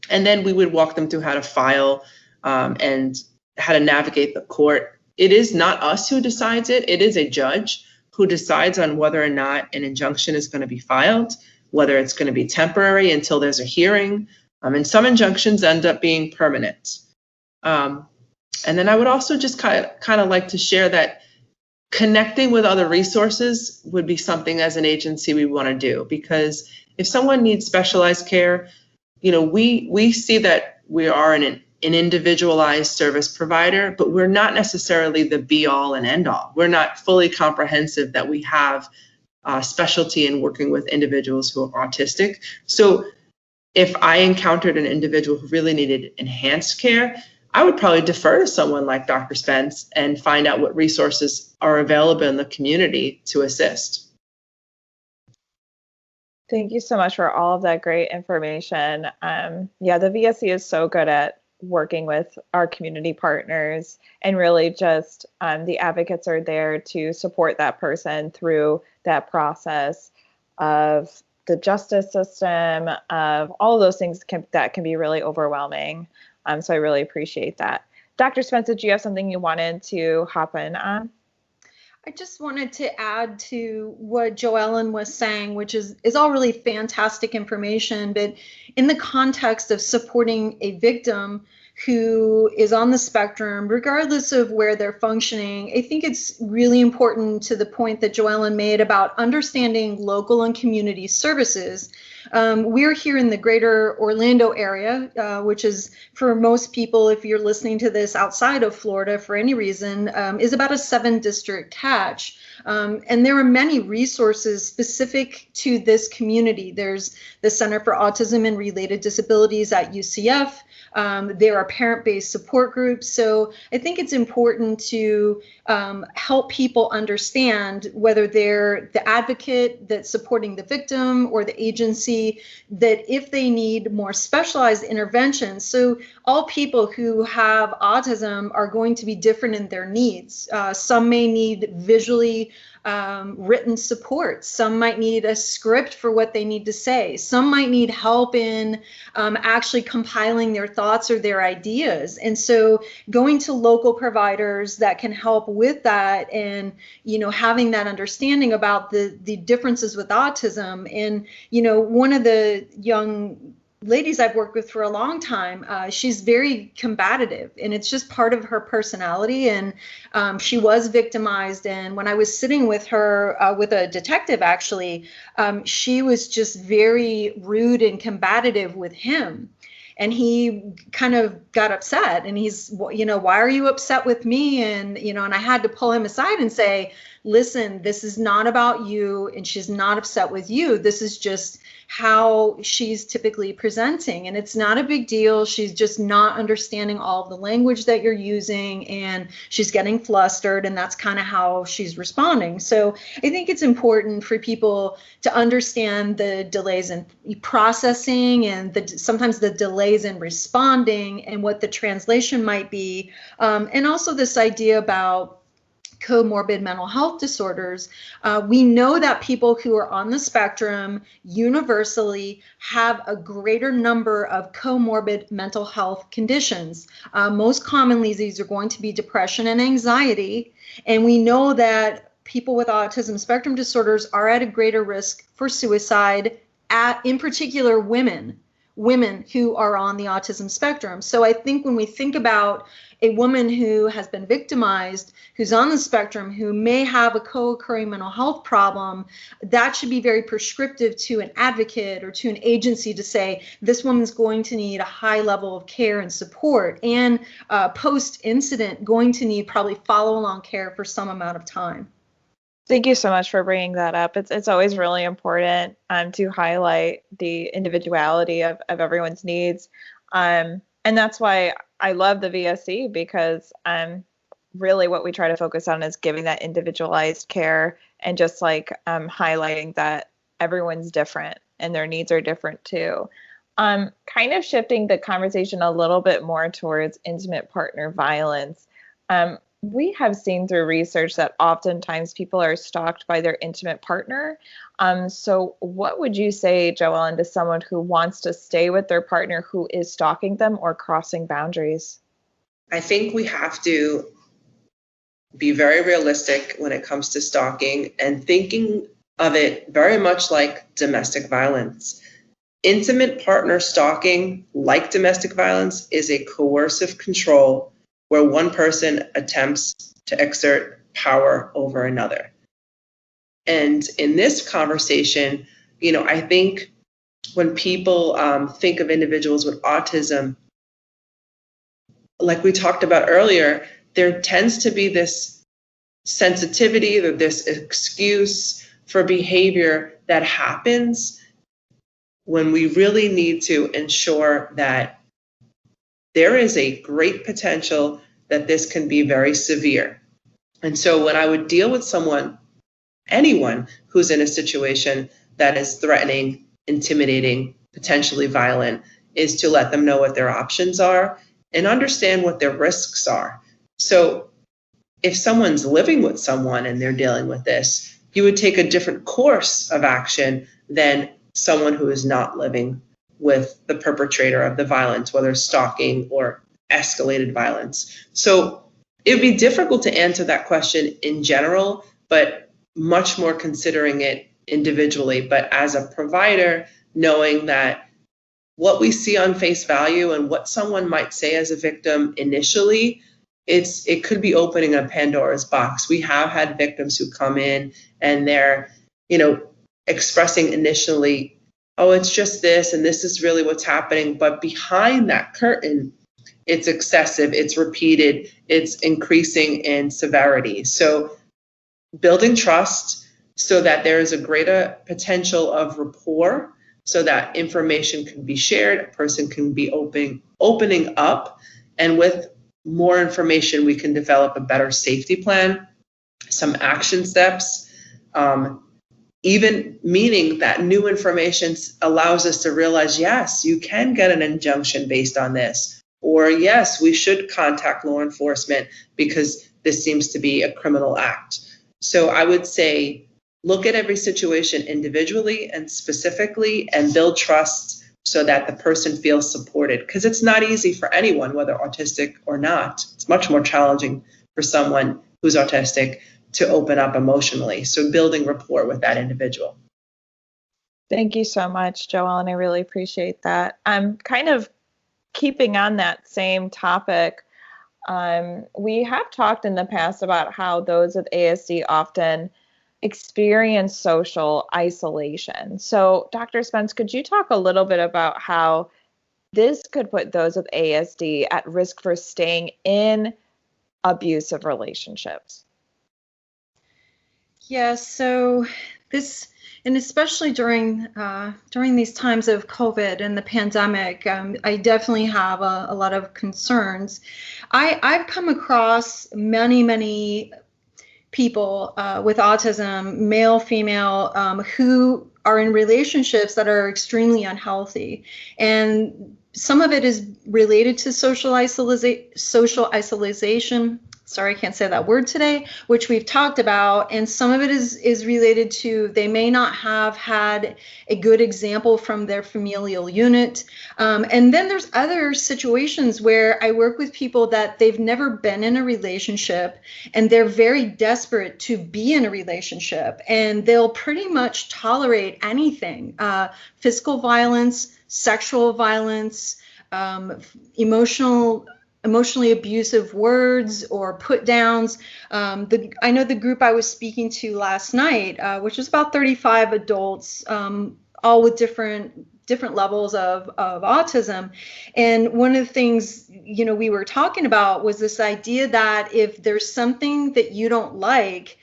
And then we would walk them through how to file and how to navigate the court. It is not us who decides it. It is a judge who decides on whether or not an injunction is going to be filed, whether it's going to be temporary until there's a hearing. And some injunctions end up being permanent. And then I would also just kind of like to share that connecting with other resources would be something as an agency we want to do, because if someone needs specialized care, we see that we are an individualized service provider, but we're not necessarily the be all and end all. We're not fully comprehensive that we have specialty in working with individuals who are autistic. So if I encountered an individual who really needed enhanced care, I would probably defer to someone like Dr. Spence and find out what resources are available in the community to assist. Thank you so much for all of that great information. Yeah, the VSC is so good at working with our community partners, and really just the advocates are there to support that person through that process of the justice system, of all of those things that can be really overwhelming. So I really appreciate that. Dr. Spence, did you have something you wanted to hop in on? I just wanted to add to what JoEllen was saying, which is all really fantastic information, but in the context of supporting a victim who is on the spectrum, regardless of where they're functioning, I think it's really important to the point that JoEllen made about understanding local and community services. We're here in the greater Orlando area, which is, for most people, if you're listening to this outside of Florida for any reason, is about a 7-district catch. And there are many resources specific to this community. There's the Center for Autism and Related Disabilities at UCF. There are parent-based support groups. So I think it's important to help people understand, whether they're the advocate that's supporting the victim or the agency, that if they need more specialized interventions. So all people who have autism are going to be different in their needs. Some may need visually written support. Some might need a script for what they need to say. Some might need help in actually compiling their thoughts or their ideas. And so going to local providers that can help with that, and having that understanding about the differences with autism. And one of the young ladies I've worked with for a long time, she's very combative, and it's just part of her personality. And she was victimized. And when I was sitting with her, with a detective actually, she was just very rude and combative with him. And he kind of got upset, and he's, why are you upset with me? And, and I had to pull him aside and say, listen, this is not about you, and she's not upset with you. This is just how she's typically presenting, and it's not a big deal. She's just not understanding all of the language that you're using, and she's getting flustered, and that's kind of how she's responding. So I think it's important for people to understand the delays in processing, and sometimes the delays in responding, and what the translation might be, and also this idea about comorbid mental health disorders. We know that people who are on the spectrum universally have a greater number of comorbid mental health conditions. Most commonly, these are going to be depression and anxiety. And we know that people with autism spectrum disorders are at a greater risk for suicide, in particular women who are on the autism spectrum. So I think when we think about a woman who has been victimized, who's on the spectrum, who may have a co-occurring mental health problem, that should be very prescriptive to an advocate or to an agency to say, this woman's going to need a high level of care and support, and post-incident going to need probably follow-along care for some amount of time. Thank you so much for bringing that up. It's always really important to highlight the individuality of everyone's needs. And that's why I love the VSC, because really what we try to focus on is giving that individualized care, and just like highlighting that everyone's different and their needs are different too. Kind of shifting the conversation a little bit more towards intimate partner violence. We have seen through research that oftentimes people are stalked by their intimate partner. So what would you say, JoEllen, to someone who wants to stay with their partner who is stalking them or crossing boundaries? I think we have to be very realistic when it comes to stalking and thinking of it very much like domestic violence. Intimate partner stalking, like domestic violence, is a coercive control where one person attempts to exert power over another. And in this conversation, I think when people think of individuals with autism, like we talked about earlier, there tends to be this sensitivity or this excuse for behavior that happens when we really need to ensure that there is a great potential that this can be very severe. And so when I would deal with anyone who's in a situation that is threatening, intimidating, potentially violent, is to let them know what their options are and understand what their risks are. So if someone's living with someone and they're dealing with this, you would take a different course of action than someone who is not living with the perpetrator of the violence, whether stalking or escalated violence. So it would be difficult to answer that question in general, but much more considering it individually. But as a provider, knowing that what we see on face value and what someone might say as a victim initially, it could be opening a Pandora's box. We have had victims who come in and they're, expressing initially, oh, it's just this, and this is really what's happening. But behind that curtain, it's excessive, it's repeated, it's increasing in severity. So building trust so that there is a greater potential of rapport, so that information can be shared, a person can be opening up, and with more information, we can develop a better safety plan, some action steps, even meaning that new information allows us to realize, yes, you can get an injunction based on this, or yes, we should contact law enforcement because this seems to be a criminal act. So I would say, look at every situation individually and specifically and build trust so that the person feels supported, because it's not easy for anyone, whether autistic or not. It's much more challenging for someone who's autistic to open up emotionally. So building rapport with that individual. Thank you so much, JoEllen. I really appreciate that. I'm kind of keeping on that same topic. We have talked in the past about how those with ASD often experience social isolation. So, Dr. Spence, could you talk a little bit about how this could put those with ASD at risk for staying in abusive relationships? Yeah, so this, and especially during these times of COVID and the pandemic, I definitely have a lot of concerns. I've come across many people with autism, male, female, who are in relationships that are extremely unhealthy. And some of it is related to social isolation. Sorry, I can't say that word today, which we've talked about. And some of it is related to they may not have had a good example from their familial unit. And then there's other situations where I work with people that they've never been in a relationship and they're very desperate to be in a relationship, and they'll pretty much tolerate anything, physical violence, sexual violence, emotionally abusive words or put downs. I know the group I was speaking to last night, which was about 35 adults, all with different levels of autism. And one of the things, we were talking about was this idea that if there's something that you don't like,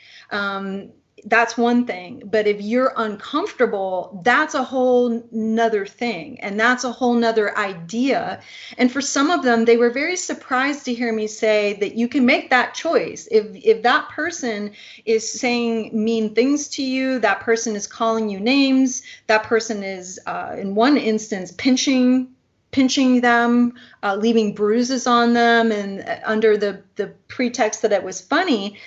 that's one thing. But if you're uncomfortable, that's a whole nother thing. And that's a whole nother idea. And for some of them, they were very surprised to hear me say that you can make that choice. If that person is saying mean things to you, that person is calling you names, that person is, in one instance, pinching them, leaving bruises on them, and under the pretext that it was funny,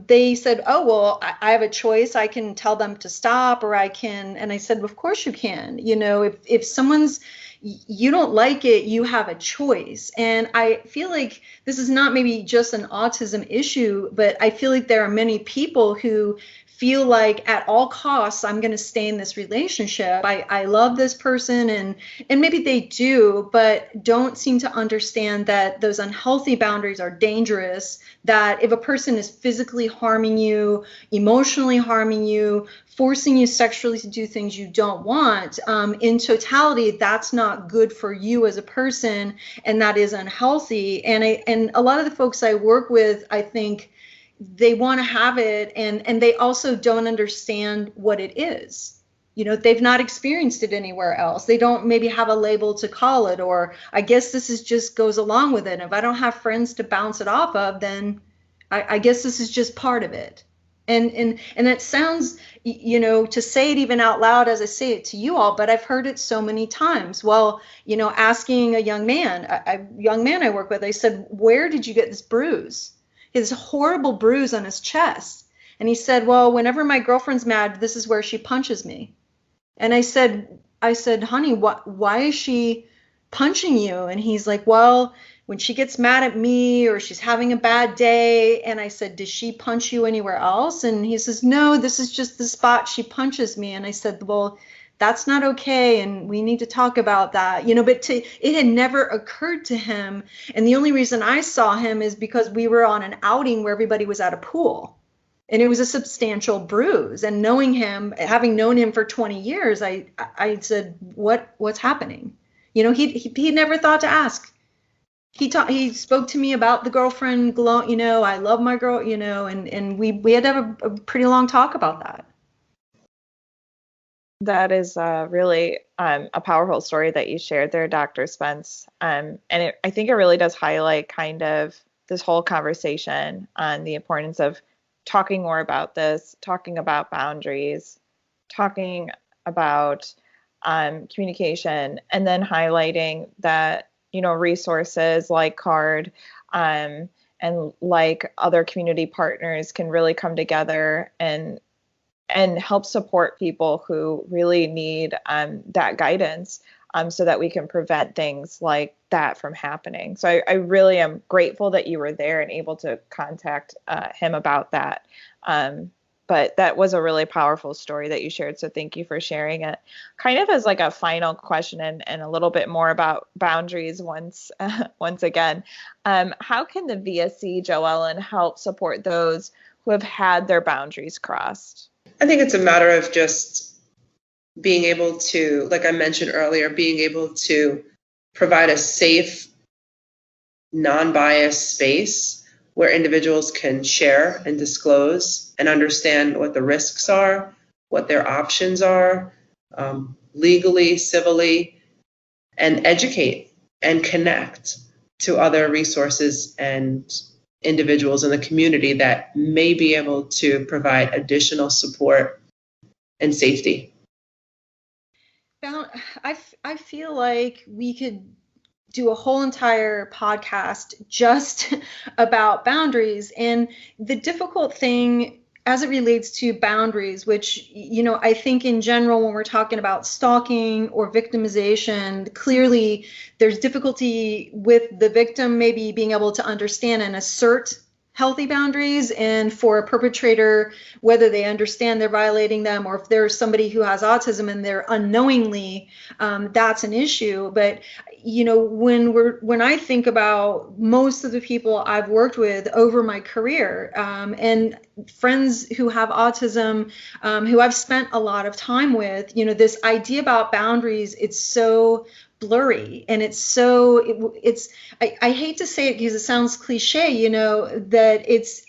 they said, oh, well, I have a choice. I can tell them to stop, or I can. And I said, of course you can. You know, if someone's, you don't like it, you have a choice. And I feel like this is not maybe just an autism issue, but I feel like there are many people who feel like at all costs, I'm going to stay in this relationship. I love this person, and maybe they do, but don't seem to understand that those unhealthy boundaries are dangerous, that if a person is physically harming you, emotionally harming you, forcing you sexually to do things you don't want, in totality, that's not good for you as a person, and that is unhealthy. And a lot of the folks I work with, I think, they want to have it, and they also don't understand what it is. You know, they've not experienced it anywhere else. They don't maybe have a label to call it, or I guess this is just goes along with it. If I don't have friends to bounce it off of, then I guess this is just part of it. And it sounds, you know, to say it even out loud as I say it to you all, but I've heard it so many times. Well, you know, asking a young man I work with, I said, where did you get this bruise? His horrible bruise on his chest. And he said, well, whenever my girlfriend's mad, this is where she punches me. And I said, honey, why is she punching you? And he's like, well, when she gets mad at me or she's having a bad day. And I said, does she punch you anywhere else? And he says, no, this is just the spot she punches me. And I said, well, that's not okay, and we need to talk about that, you know. But it had never occurred to him, and the only reason I saw him is because we were on an outing where everybody was at a pool, and it was a substantial bruise. And knowing him, having known him for 20 years, I said, what's happening? You know, he never thought to ask. He spoke to me about the girlfriend, you know, I love my girl, you know, and we had to have a pretty long talk about that. That is really a powerful story that you shared there, Dr. Spence. And I think it really does highlight kind of this whole conversation on the importance of talking more about this, talking about boundaries, talking about communication, and then highlighting that, you know, resources like CARD and like other community partners can really come together and help support people who really need that guidance so that we can prevent things like that from happening. So I really am grateful that you were there and able to contact him about that. But that was a really powerful story that you shared. So thank you for sharing it. Kind of as like a final question and a little bit more about boundaries once again. How can the VSC, JoEllen, help support those who have had their boundaries crossed? I think it's a matter of just being able to, like I mentioned earlier, being able to provide a safe, non-biased space where individuals can share and disclose and understand what the risks are, what their options are, legally, civilly, and educate and connect to other resources and individuals in the community that may be able to provide additional support and safety. I feel like we could do a whole entire podcast just about boundaries. And the difficult thing as it relates to boundaries, which, you know, I think in general, when we're talking about stalking or victimization, clearly there's difficulty with the victim maybe being able to understand and assert healthy boundaries, and for a perpetrator, whether they understand they're violating them or if there's somebody who has autism and they're unknowingly, that's an issue. But you know, when I think about most of the people I've worked with over my career, and friends who have autism, who I've spent a lot of time with, you know, this idea about boundaries, it's so blurry, and it's I hate to say it because it sounds cliche, you know, that it's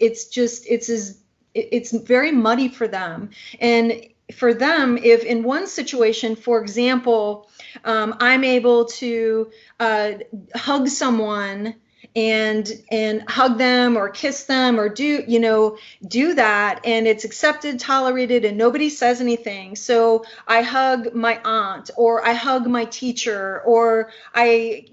it's very muddy for them. And for them, if in one situation, for example, I'm able to hug someone and hug them or kiss them or do that, and it's accepted, tolerated, and nobody says anything. So I hug my aunt, or I hug my teacher, or I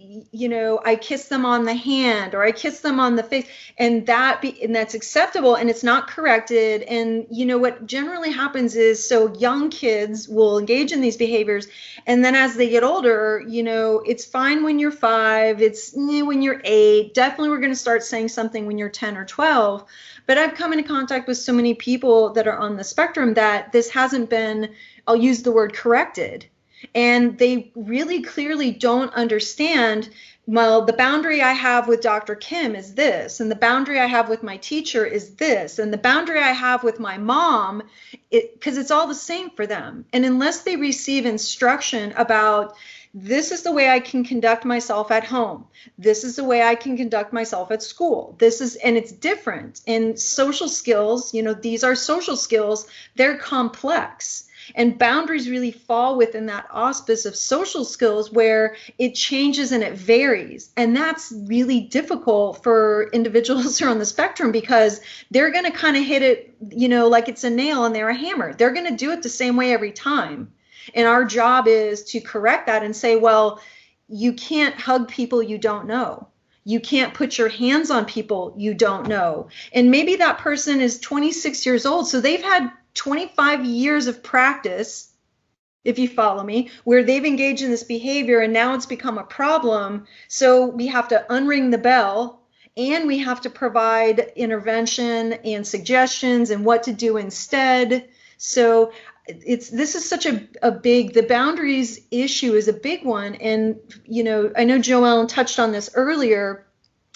kiss them on the hand, or I kiss them on the face, and that's acceptable, and it's not corrected. And what generally happens is, so young kids will engage in these behaviors, and then as they get older, it's fine when you're 5, it's when you're 8. Definitely we're going to start saying something when you're 10 or 12. But I've come into contact with so many people that are on the spectrum that this hasn't been, I'll use the word, corrected. And they really clearly don't understand, well, the boundary I have with Dr. Kim is this, and the boundary I have with my teacher is this, and the boundary I have with my mom, because it's all the same for them. And unless they receive instruction about, this is the way I can conduct myself at home, this is the way I can conduct myself at school, and it's different. And social skills, these are social skills, they're complex. And boundaries really fall within that auspice of social skills, where it changes and it varies. And that's really difficult for individuals who are on the spectrum, because they're going to kind of hit it, like it's a nail and they're a hammer. They're going to do it the same way every time. And our job is to correct that and say, well, you can't hug people you don't know. You can't put your hands on people you don't know. And maybe that person is 26 years old, so they've had 25 years of practice, if you follow me, where they've engaged in this behavior, and now it's become a problem. So we have to unring the bell, and we have to provide intervention and suggestions and what to do instead. So this is such a big, the boundaries issue is a big one. And, I know JoEllen touched on this earlier.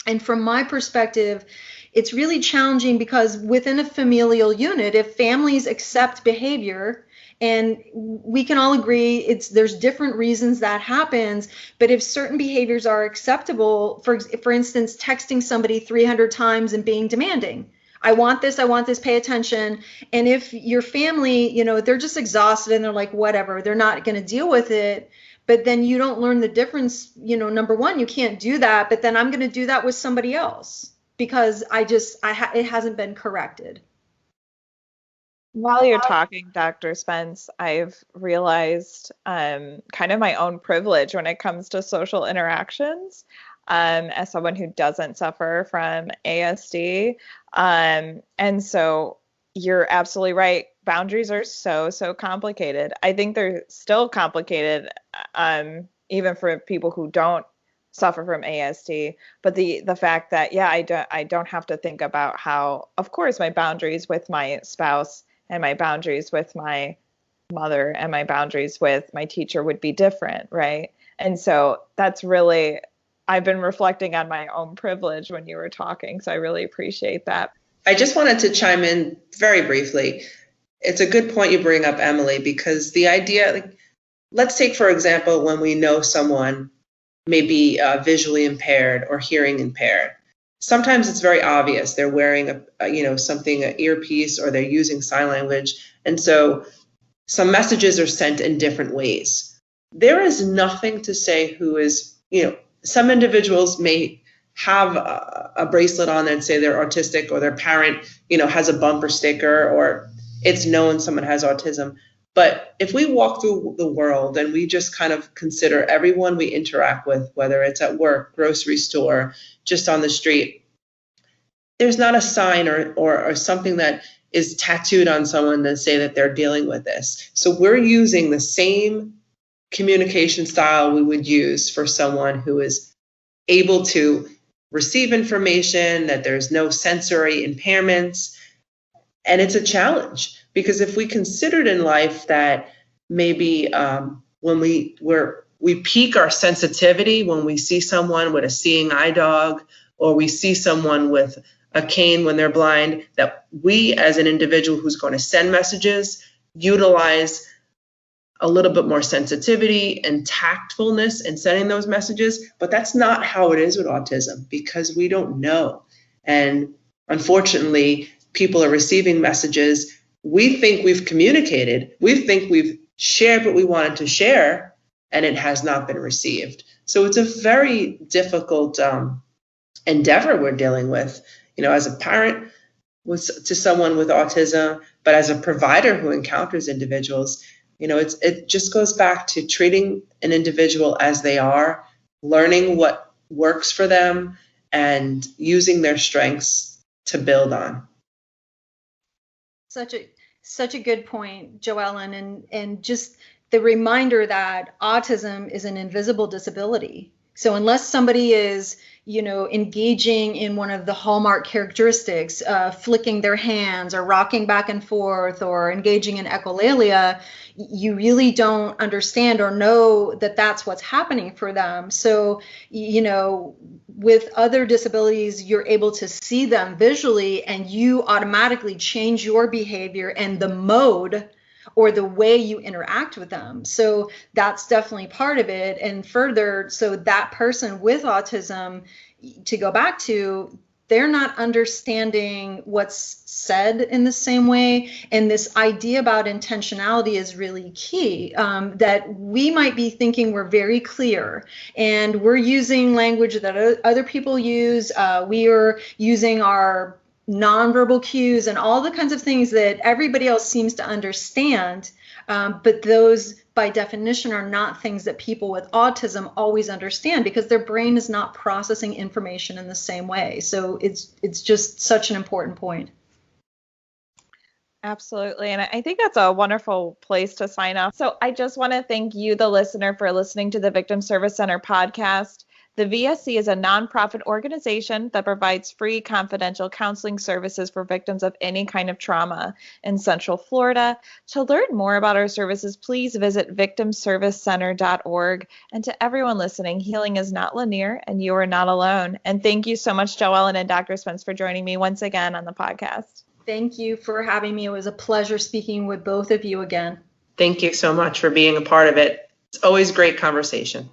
And from my perspective, it's really challenging, because within a familial unit, if families accept behavior, and we can all agree there's different reasons that happens, but if certain behaviors are acceptable, for instance, texting somebody 300 times and being demanding, I want this, pay attention. And if your family, they're just exhausted and they're like, whatever, they're not going to deal with it. But then you don't learn the difference. Number one, you can't do that, but then I'm going to do that with somebody else, because it hasn't been corrected. While you're talking, Dr. Spence, I've realized kind of my own privilege when it comes to social interactions. As someone who doesn't suffer from ASD. And so you're absolutely right. Boundaries are so complicated. I think they're still complicated, even for people who don't suffer from ASD. But the fact that, I don't have to think about how, of course, my boundaries with my spouse and my boundaries with my mother and my boundaries with my teacher would be different, right? And so that's really, I've been reflecting on my own privilege when you were talking, so I really appreciate that. I just wanted to chime in very briefly. It's a good point you bring up, Emilie, because the idea, let's take, for example, when we know someone may be visually impaired or hearing impaired. Sometimes it's very obvious. They're wearing an earpiece, or they're using sign language. And so some messages are sent in different ways. There is nothing to say who is, some individuals may have a bracelet on and say they're autistic, or their parent, has a bumper sticker, or it's known someone has autism. But if we walk through the world and we just kind of consider everyone we interact with, whether it's at work, grocery store, just on the street, there's not a sign or something that is tattooed on someone to say that they're dealing with this. So we're using the same communication style we would use for someone who is able to receive information, that there's no sensory impairments. And it's a challenge, because if we considered in life that maybe when we peak our sensitivity when we see someone with a seeing eye dog, or we see someone with a cane when they're blind, that we as an individual who's going to send messages utilize a little bit more sensitivity and tactfulness in sending those messages. But that's not how it is with autism, because we don't know. And unfortunately, people are receiving messages. We think we've communicated. We think we've shared what we wanted to share, and it has not been received. So it's a very difficult endeavor we're dealing with, as a parent to someone with autism, but as a provider who encounters individuals. It just goes back to treating an individual as they are, learning what works for them, and using their strengths to build on. Such a good point, JoEllen, and just the reminder that autism is an invisible disability. So unless somebody is, engaging in one of the hallmark characteristics, flicking their hands or rocking back and forth or engaging in echolalia, you really don't understand or know that that's what's happening for them. So, with other disabilities, you're able to see them visually and you automatically change your behavior and the mode or the way you interact with them. So that's definitely part of it. And further, so that person with autism, to go back to, they're not understanding what's said in the same way. And this idea about intentionality is really key, that we might be thinking we're very clear and we're using language that other people use. We are using our nonverbal cues and all the kinds of things that everybody else seems to understand. But those, by definition, are not things that people with autism always understand because their brain is not processing information in the same way. So it's just such an important point. Absolutely. And I think that's a wonderful place to sign off. So I just want to thank you, the listener, for listening to the Victim Service Center podcast. The VSC is a nonprofit organization that provides free confidential counseling services for victims of any kind of trauma in Central Florida. To learn more about our services, please visit victimservicecenter.org. And to everyone listening, healing is not linear and you are not alone. And thank you so much, JoEllen and Dr. Spence, for joining me once again on the podcast. Thank you for having me. It was a pleasure speaking with both of you again. Thank you so much for being a part of it. It's always great conversation.